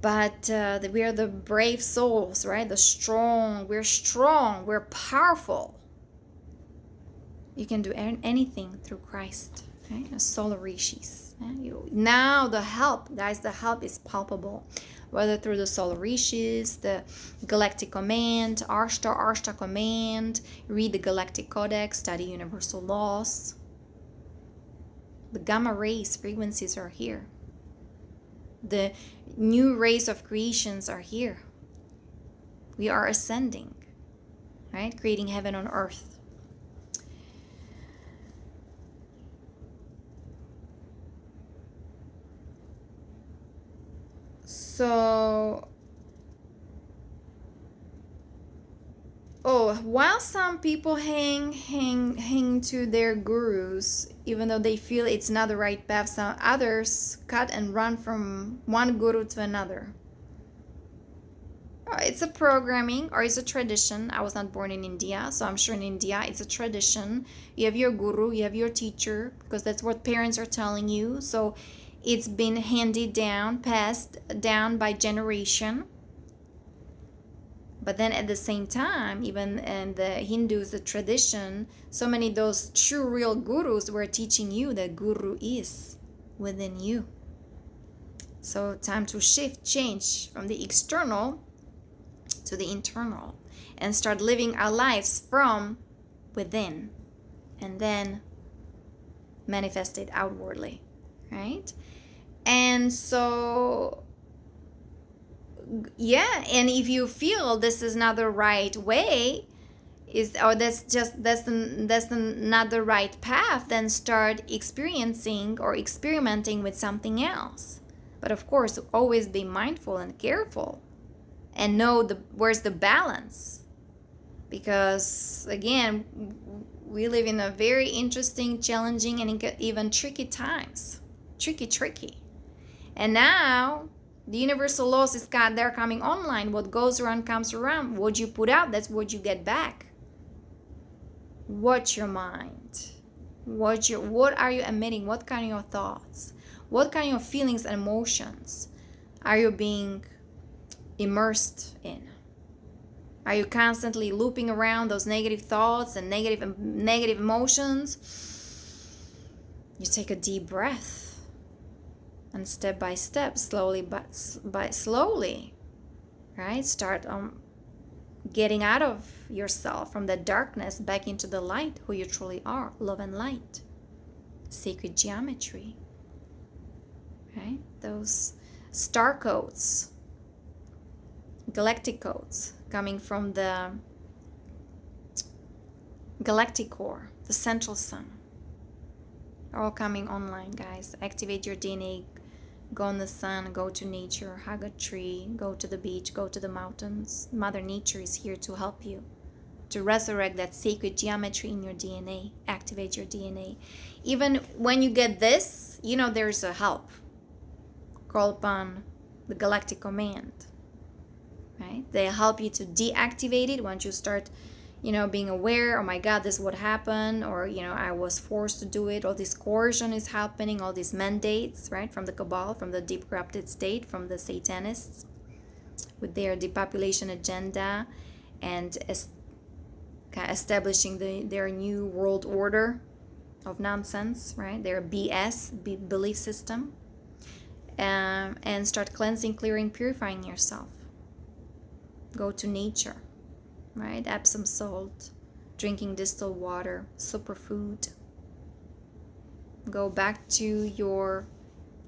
But we are the brave souls, right? We're strong, we're powerful. You can do anything through Christ, right? Solar rishis. Now the help, guys, the help is palpable. Whether through the solar rishis, the galactic command, Arshta command, read the galactic codex, study universal laws. The gamma rays frequencies are here. The new rays of creations are here. We are ascending, right? Creating heaven on earth. So, while some people hang to their gurus, even though they feel it's not the right path, some others cut and run from one guru to another. It's a programming or it's a tradition. I was not born in India, so I'm sure in India it's a tradition. You have your guru, you have your teacher, because that's what parents are telling you. So it's been handed down, passed down by generation. But then at the same time, even in the Hindus, the tradition, so many of those true real gurus were teaching you that guru is within you. So time to shift, change from the external to the internal and start living our lives from within and then manifest it outwardly, right? And so, yeah, and if you feel this is not the right way, that's not the right path, then start experiencing or experimenting with something else. But of course, always be mindful and careful and know where's the balance. Because again, we live in a very interesting, challenging, and even tricky times. Tricky. And now the universal laws they're coming online. What goes around comes around. What you put out, that's what you get back. Watch your mind. What are you emitting? What kind of thoughts? What kind of feelings and emotions are you being immersed in? Are you constantly looping around those negative thoughts and negative emotions? You take a deep breath. And step by step, slowly, right? Start getting out of yourself from the darkness back into the light, who you truly are, love and light. Sacred geometry, right? Those star codes, galactic codes coming from the galactic core, the central sun, are all coming online, guys. Activate your DNA. Go in the sun, go to nature, hug a tree, go to the beach, go to the mountains. Mother Nature is here to help you, to resurrect that sacred geometry in your DNA. Activate your DNA. Even when you get this, there's a help. Call upon the Galactic Command, right? They help you to deactivate it once you start being aware, oh my God, this is what happened, or, I was forced to do it, all this coercion is happening, all these mandates, right, from the cabal, from the deep corrupted state, from the satanists, with their depopulation agenda, and establishing their new world order of nonsense, right, their BS, belief system, and start cleansing, clearing, purifying yourself. Go to nature. Right? Epsom salt, drinking distilled water, superfood. Go back to your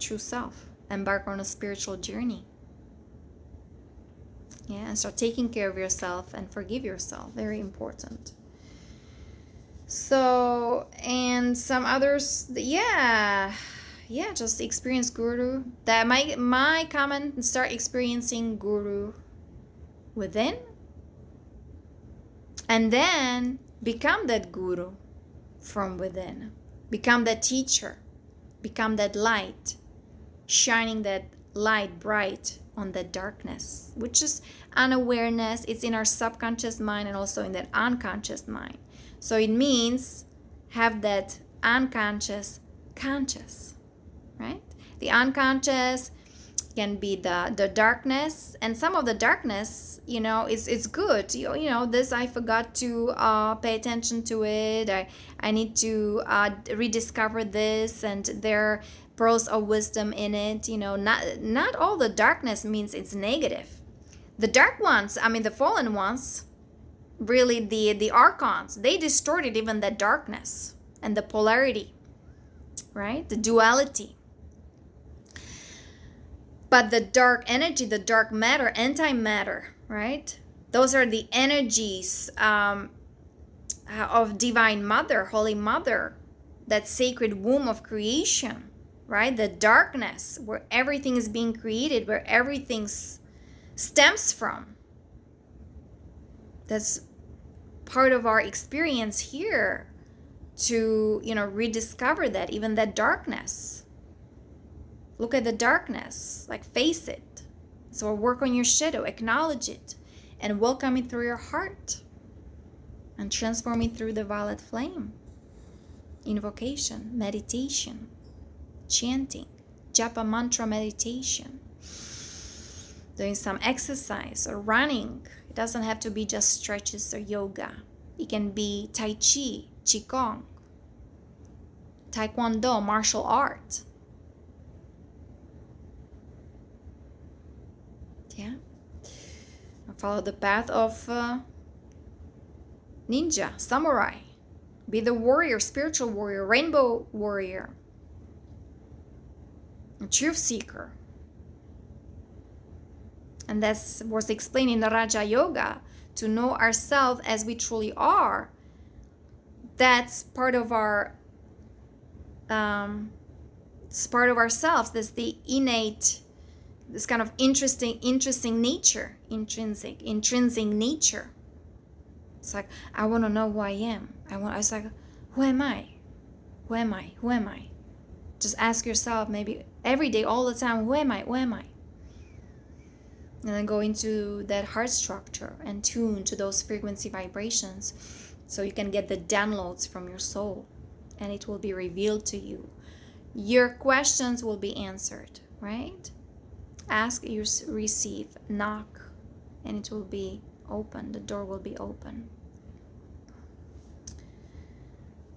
true self. Embark on a spiritual journey. Yeah, and start taking care of yourself and forgive yourself. Very important. So, and some others, just experience guru. That my comment, start experiencing guru within. And then become that guru from within. Become that teacher. Become that light. Shining that light bright on that darkness, which is unawareness. It's in our subconscious mind and also in that unconscious mind. So it means have that unconscious conscious, right? The unconscious can be the darkness, and some of the darkness, it's good. This I forgot to pay attention to it. I need to rediscover this, and there are pearls of wisdom in it. Not all the darkness means it's negative. The dark ones, I mean the fallen ones, really the archons, they distorted even the darkness and the polarity, right? The duality. But the dark energy, the dark matter, antimatter, right? Those are the energies of Divine Mother, Holy Mother, that sacred womb of creation, right? The darkness, where everything is being created, where everything stems from. That's part of our experience here, to rediscover that, even that darkness. Look at the darkness, like face it. So work on your shadow, acknowledge it, and welcome it through your heart, and transform it through the violet flame. Invocation, meditation, chanting, japa mantra meditation, doing some exercise or running. It doesn't have to be just stretches or yoga. It can be Tai Chi, Qigong, Taekwondo, martial art. Yeah. Follow the path of ninja, samurai. Be the warrior, spiritual warrior, rainbow warrior, a truth seeker. And that's what's explained in the Raja Yoga, to know ourselves as we truly are. That's part of our it's part of ourselves. That's the innate, this kind of intrinsic nature, intrinsic nature. It's like, I want to know who I am. It's like, who am I? Who am I? Who am I? Just ask yourself, maybe every day, all the time, who am I? Who am I? And then go into that heart structure and tune to those frequency vibrations, so you can get the downloads from your soul, and it will be revealed to you. Your questions will be answered, right? Ask, you receive, knock, and it will be open. The door will be open.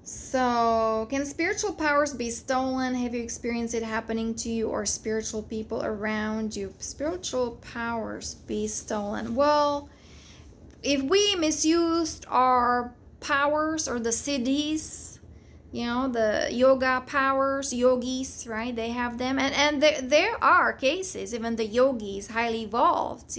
So, can spiritual powers be stolen? Have you experienced it happening to you or spiritual people around you? Spiritual powers be stolen. Well, if we misused our powers, or the siddhis, the yoga powers, yogis, right? They have them. And there are cases, even the yogis, highly evolved,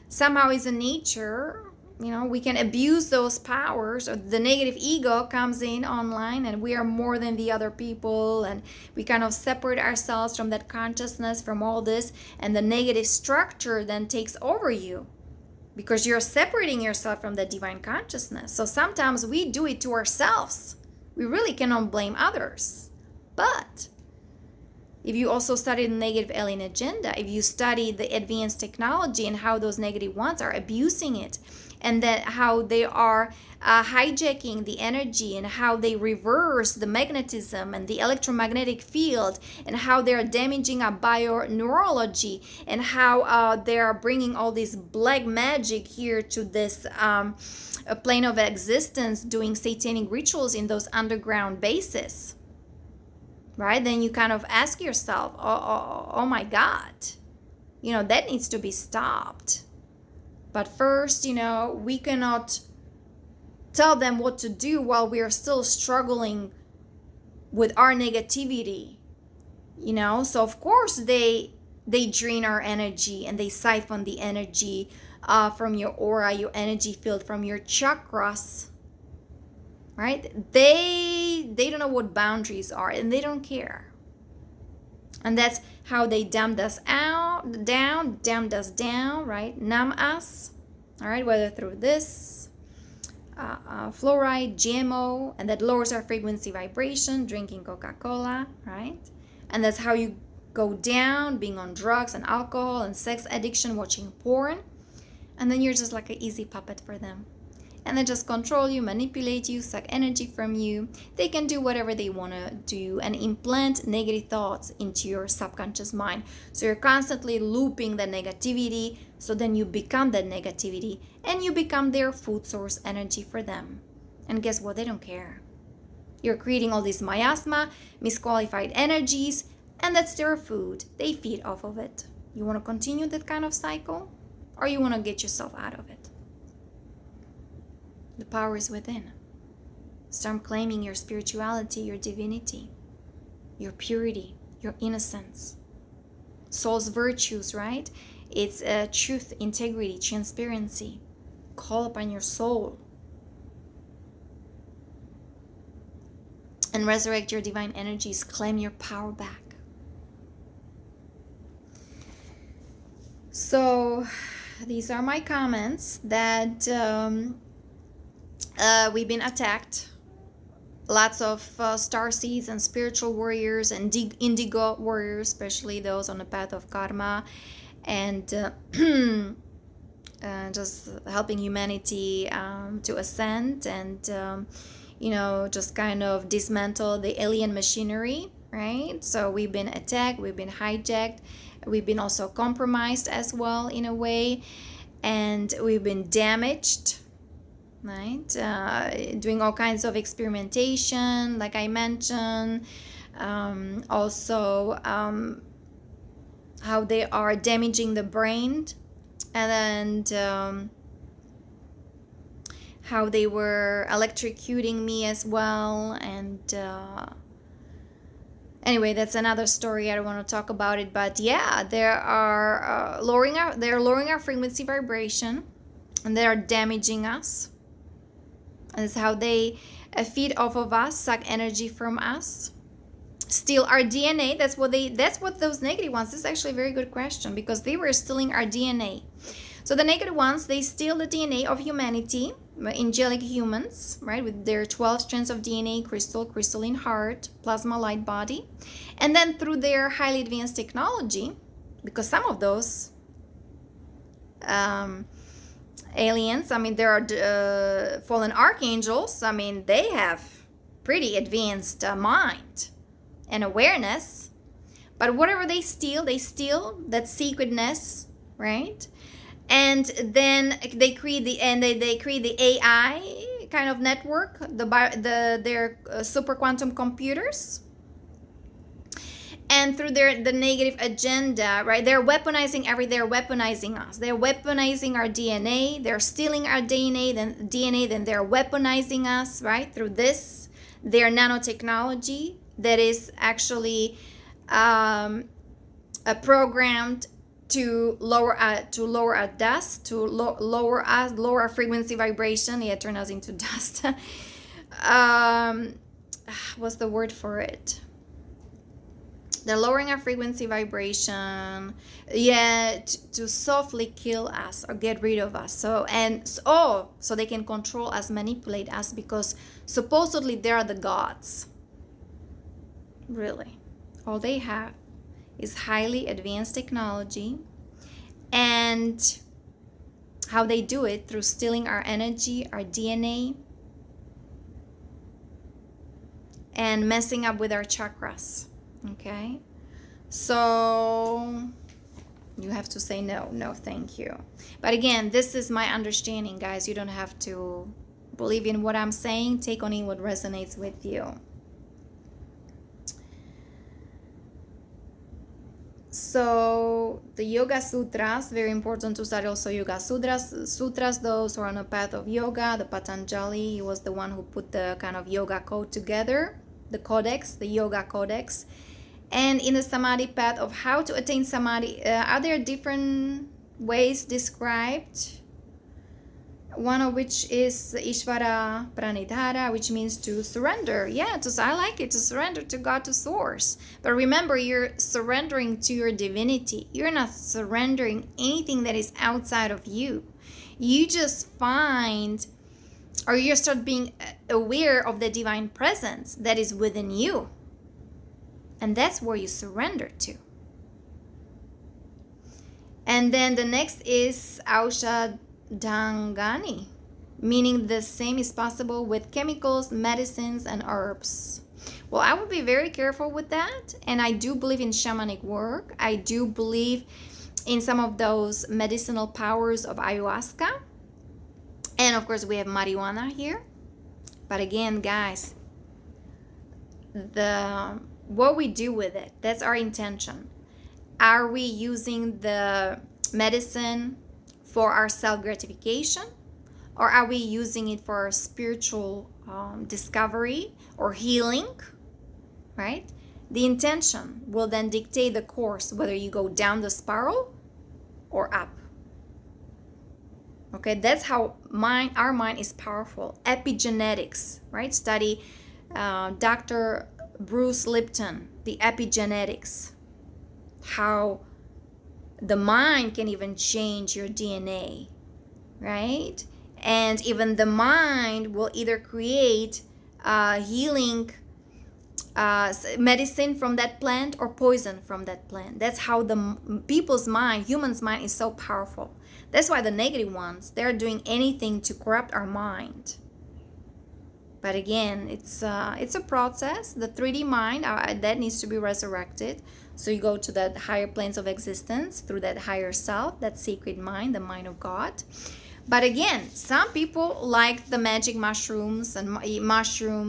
somehow is a nature. We can abuse those powers, or the negative ego comes in online, and we are more than the other people, and we kind of separate ourselves from that consciousness, from all this, and the negative structure then takes over you, because you're separating yourself from the divine consciousness. So sometimes we do it to ourselves. We really cannot blame others. But if you also study the negative alien agenda, if you study the advanced technology and how those negative ones are abusing it, and that how they are hijacking the energy, and how they reverse the magnetism and the electromagnetic field, and how they're damaging our bioneurology, and how they are bringing all this black magic here to this plane of existence, doing satanic rituals in those underground bases, right? Then you kind of ask yourself, oh my God, that needs to be stopped. But first, we cannot tell them what to do while we are still struggling with our negativity, So of course they drain our energy, and they siphon the energy from your aura, your energy field, from your chakras, right? They don't know what boundaries are, and they don't care. And that's how they dumped us dumped us down, right? Numb us, all right? Whether through this, fluoride, GMO, and that lowers our frequency vibration, drinking Coca-Cola, right? And that's how you go down, being on drugs and alcohol and sex addiction, watching porn. And then you're just like an easy puppet for them. and they just control you, manipulate you, suck energy from you. They can do whatever they want to do and implant negative thoughts into your subconscious mind. So you're constantly looping the negativity, so then you become that negativity and you become their food source energy for them. And guess what? They don't care. You're creating all these miasma, misqualified energies, and that's their food. They feed off of it. You want to continue that kind of cycle, or you want to get yourself out of it? The power is within. Start claiming your spirituality, your divinity, your purity, your innocence. Soul's virtues, right? It's truth, integrity, transparency. Call upon your soul and resurrect your divine energies. Claim your power back. So these are my comments that we've been attacked. Lots of starseeds and spiritual warriors and indigo warriors, especially those on the path of karma, and just helping humanity to ascend and just kind of dismantle the alien machinery, right? So we've been attacked, we've been hijacked, we've been also compromised as well in a way, and we've been damaged, right? Doing all kinds of experimentation, like I mentioned. Also, how they are damaging the brain, and then how they were electrocuting me as well. And anyway, that's another story. I don't want to talk about it, but yeah, they're lowering our frequency vibration, and they are damaging us. And it's how they feed off of us, suck energy from us, steal our DNA. That's what those negative ones. This is actually a very good question, because they were stealing our DNA. So the negative ones, they steal the DNA of humanity, angelic humans, right, with their 12 strands of DNA, crystalline heart, plasma light body. And then through their highly advanced technology, because some of those aliens, there are fallen archangels, they have pretty advanced mind and awareness. But whatever they steal that secretness, right? And then they create the AI kind of network, their super quantum computers. And through the negative agenda, right? They're weaponizing they're weaponizing us. They're weaponizing our DNA. They're stealing our DNA, then they're weaponizing us, right? Through their nanotechnology that is actually programmed to lower our dust, to lower our frequency vibration. Yeah, turn us into dust. What's the word for it? They're lowering our frequency vibration, to softly kill us or get rid of us. So they can control us, manipulate us, because supposedly they are the gods. Really, all they have is highly advanced technology, and how they do it through stealing our energy, our DNA, and messing up with our chakras. Okay, so you have to say no, thank you. But again, this is my understanding, guys. You don't have to believe in what I'm saying. Take on in what resonates with you. So the Yoga Sutras, very important to study also Yoga Sutras, those who are on a path of yoga. The Patanjali, he was the one who put the kind of yoga code together, the codex, the yoga codex. And in the Samadhi path of how to attain Samadhi, are there different ways described? One of which is Ishvara Pranidhara, which means to surrender. Yeah, I like it, to surrender to God, to Source. But remember, you're surrendering to your divinity. You're not surrendering anything that is outside of you. You just you start being aware of the divine presence that is within you. And that's where you surrender to. And then the next is Aushadangani. meaning the same is possible with chemicals, medicines, and herbs. Well, I would be very careful with that. And I do believe in shamanic work. I do believe in some of those medicinal powers of ayahuasca. And of course, we have marijuana here. But again, guys, what we do with it, that's our intention. Are we using the medicine for our self-gratification? Or are we using it for our spiritual discovery or healing? Right? The intention will then dictate the course, whether you go down the spiral or up. Okay, that's how our mind is powerful. Epigenetics, right? Study Dr. Bruce Lipton, the epigenetics, how the mind can even change your DNA, right? And even the mind will either create healing medicine from that plant or poison from that plant. That's how the people's mind, human's mind, is so powerful. That's why the negative ones, they're doing anything to corrupt our mind. But again, it's a process. The 3D mind, that needs to be resurrected. So you go to that higher planes of existence through that higher self, that sacred mind, the mind of God. But again, some people like the magic mushrooms and ayahuasca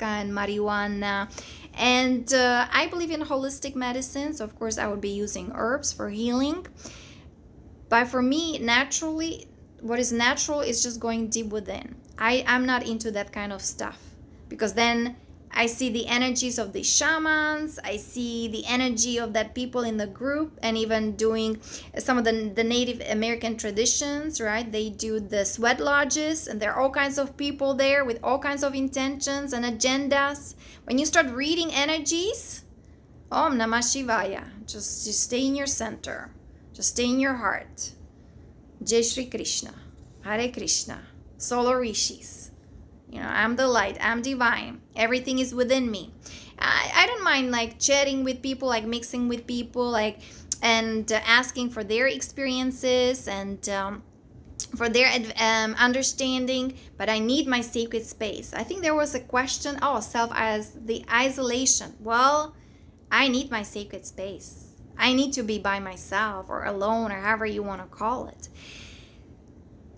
and marijuana. And I believe in holistic medicine. So of course, I would be using herbs for healing. But for me, naturally, what is natural is just going deep within. I'm not into that kind of stuff, because then I see the energies of the shamans. I see the energy of that people in the group, and even doing some of the Native American traditions, right? They do the sweat lodges, and there are all kinds of people there with all kinds of intentions and agendas. When you start reading energies, Om Namah Shivaya, just stay in your center. Just stay in your heart. Jai Shri Krishna, Hare Krishna, Solar Rishis. You know, I'm the light, I'm divine. Everything is within me. I don't mind like chatting with people, like mixing with people, like, and asking for their experiences and for their understanding. But I need my sacred space. I think there was a question, self as the isolation. Well, I need my sacred space. I need to be by myself or alone, or however you want to call it.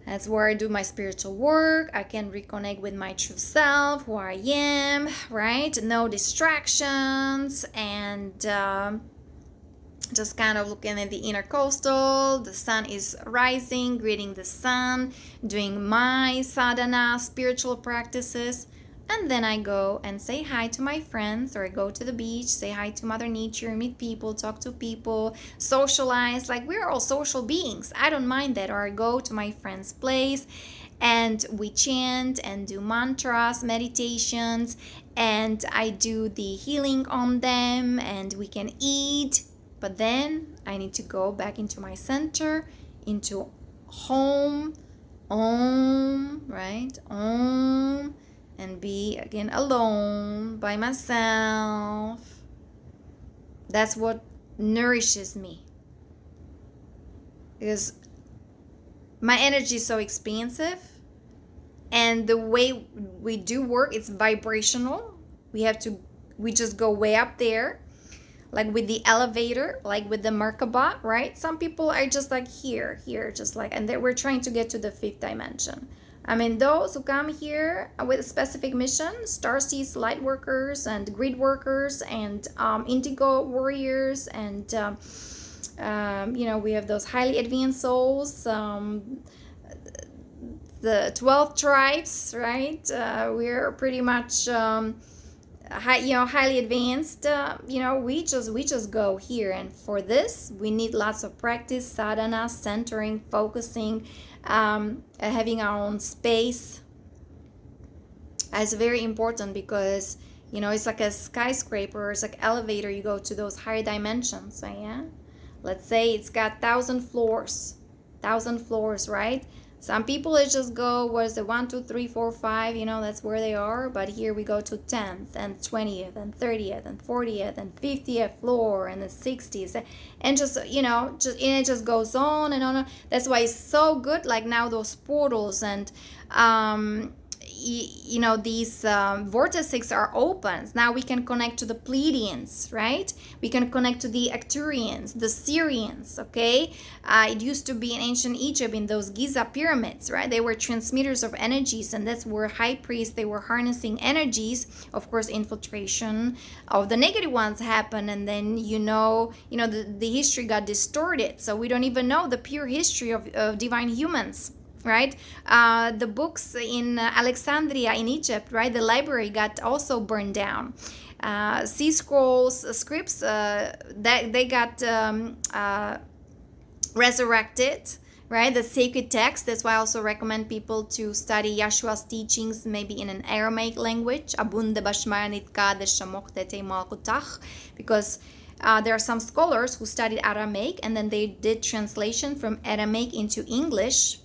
That's where I do my spiritual work. I can reconnect with my true self, who I am, right? No distractions, and just kind of looking at the inner coastal. The sun is rising, greeting the sun, doing my sadhana, spiritual practices. And then I go and say hi to my friends, or I go to the beach, say hi to Mother Nature, meet people, talk to people, socialize. Like, we're all social beings. I don't mind that. Or I go to my friend's place and we chant and do mantras, meditations, and I do the healing on them, and we can eat. But then I need to go back into my center, into home, right? And be again alone by myself. That's what nourishes me, because my energy is so expansive, and the way we do work, it's vibrational. We just go way up there, like with the elevator, like with the Merkaba, right? Some people are just like here, just like, and we're trying to get to the 5th dimension. I mean, those who come here with a specific mission, Starseeds, light workers, and grid workers, and indigo warriors, and we have those highly advanced souls, the 12 tribes, right? We're pretty much highly advanced. We just go here, and for this we need lots of practice, sadhana, centering, focusing. Having our own space is very important, because it's like a skyscraper, it's like elevator. You go to those higher dimensions. So yeah, let's say it's got 1,000 floors, right? Some people it just go, what is it, 1, 2, 3, 4, 5, you know, that's where they are. But here we go to 10th and 20th and 30th and 40th and 50th floor and the 60s, and just, you know, just, and it just goes on and on. That's why it's so good, like now those portals and you know, these vortices are open. Now we can connect to the Pleiadians, right? We can connect to the Arcturians, the Syrians, okay? It used to be in ancient Egypt in those Giza pyramids, right? They were transmitters of energies, and that's where high priests, they were harnessing energies. Of course, infiltration of the negative ones happened, and then, you know, the history got distorted. So we don't even know the pure history of divine humans, right? The books in Alexandria in Egypt, right? The library got also burned down. Sea scrolls, scripts, that they got resurrected, right? The sacred text. That's why I also recommend people to study Yeshua's teachings, maybe in an Aramaic language, because there are some scholars who studied Aramaic and then they did translation from Aramaic into English.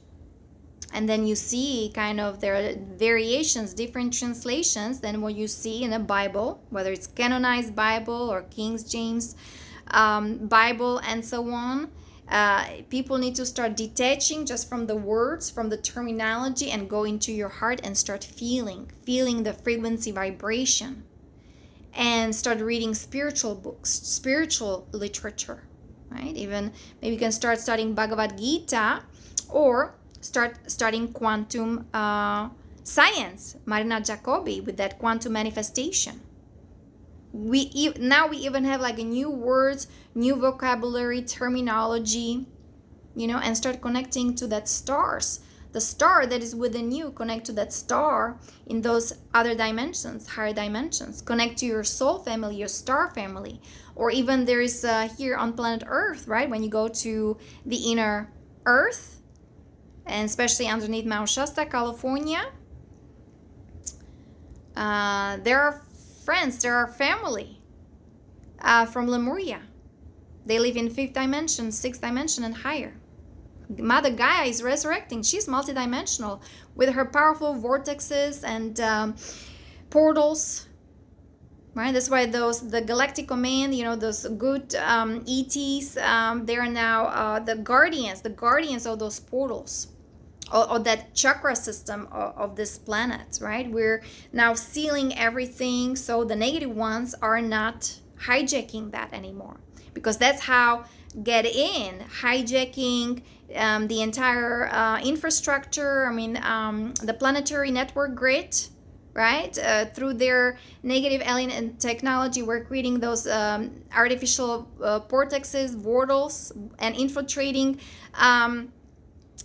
And then you see kind of there are variations, different translations than what you see in a Bible, whether it's canonized Bible or King James Bible and so on. People need to start detaching just from the words, from the terminology, and go into your heart and start feeling the frequency vibration, and start reading spiritual books, spiritual literature, right? Even maybe you can start studying Bhagavad Gita, or studying quantum science, Marina Jacobi, with that quantum manifestation. Now we even have like a new words, new vocabulary, terminology, you know, and start connecting to that stars. The star that is within you, connect to that star in those other dimensions, higher dimensions. Connect to your soul family, your star family. Or even there is here on planet Earth, right? When you go to the inner Earth, and especially underneath Mount Shasta, California, there are friends, there are family from Lemuria. They live in 5th dimension, 6th dimension, and higher. Mother Gaia is resurrecting. She's multidimensional with her powerful vortexes and portals, right? That's why the Galactic Command, you know, those good ETs, they are now the guardians of those portals, or that chakra system of this planet, right? We're now sealing everything so the negative ones are not hijacking that anymore, because that's how get in, hijacking the entire infrastructure. I mean, the planetary network grid, right? Through their negative alien technology, we're creating those artificial vortexes, portals, and infiltrating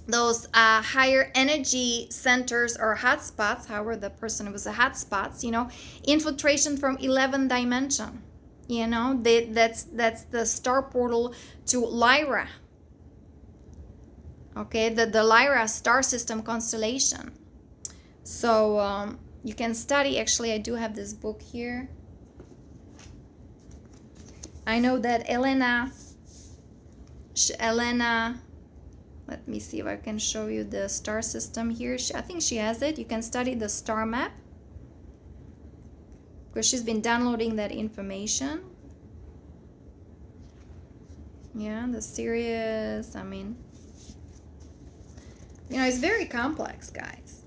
those higher energy centers or hotspots, however the person was a hotspots, you know, infiltration from 11th dimension, you know, that's the star portal to Lyra, okay, the Lyra star system constellation. So you can study, actually I do have this book here. I know that Elena, let me see if I can show you the star system here. I think she has it. You can study the star map, because she's been downloading that information. Yeah, the Sirius, I mean, you know, it's very complex, guys.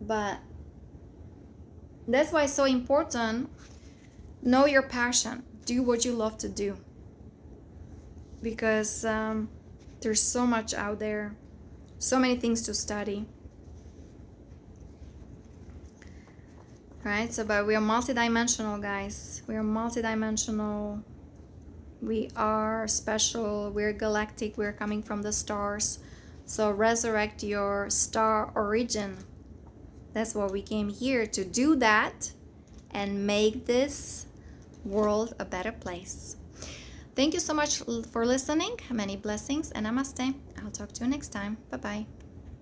But that's why it's so important. Know your passion. Do what you love to do. Because there's so much out there, so many things to study, right? So, but we are multidimensional, guys. We are multidimensional. We are special. We're galactic. We're coming from the stars. So resurrect your star origin. That's what we came here to do, that and make this world a better place. Thank you so much for listening. Many blessings and namaste. I'll talk to you next time. Bye-bye.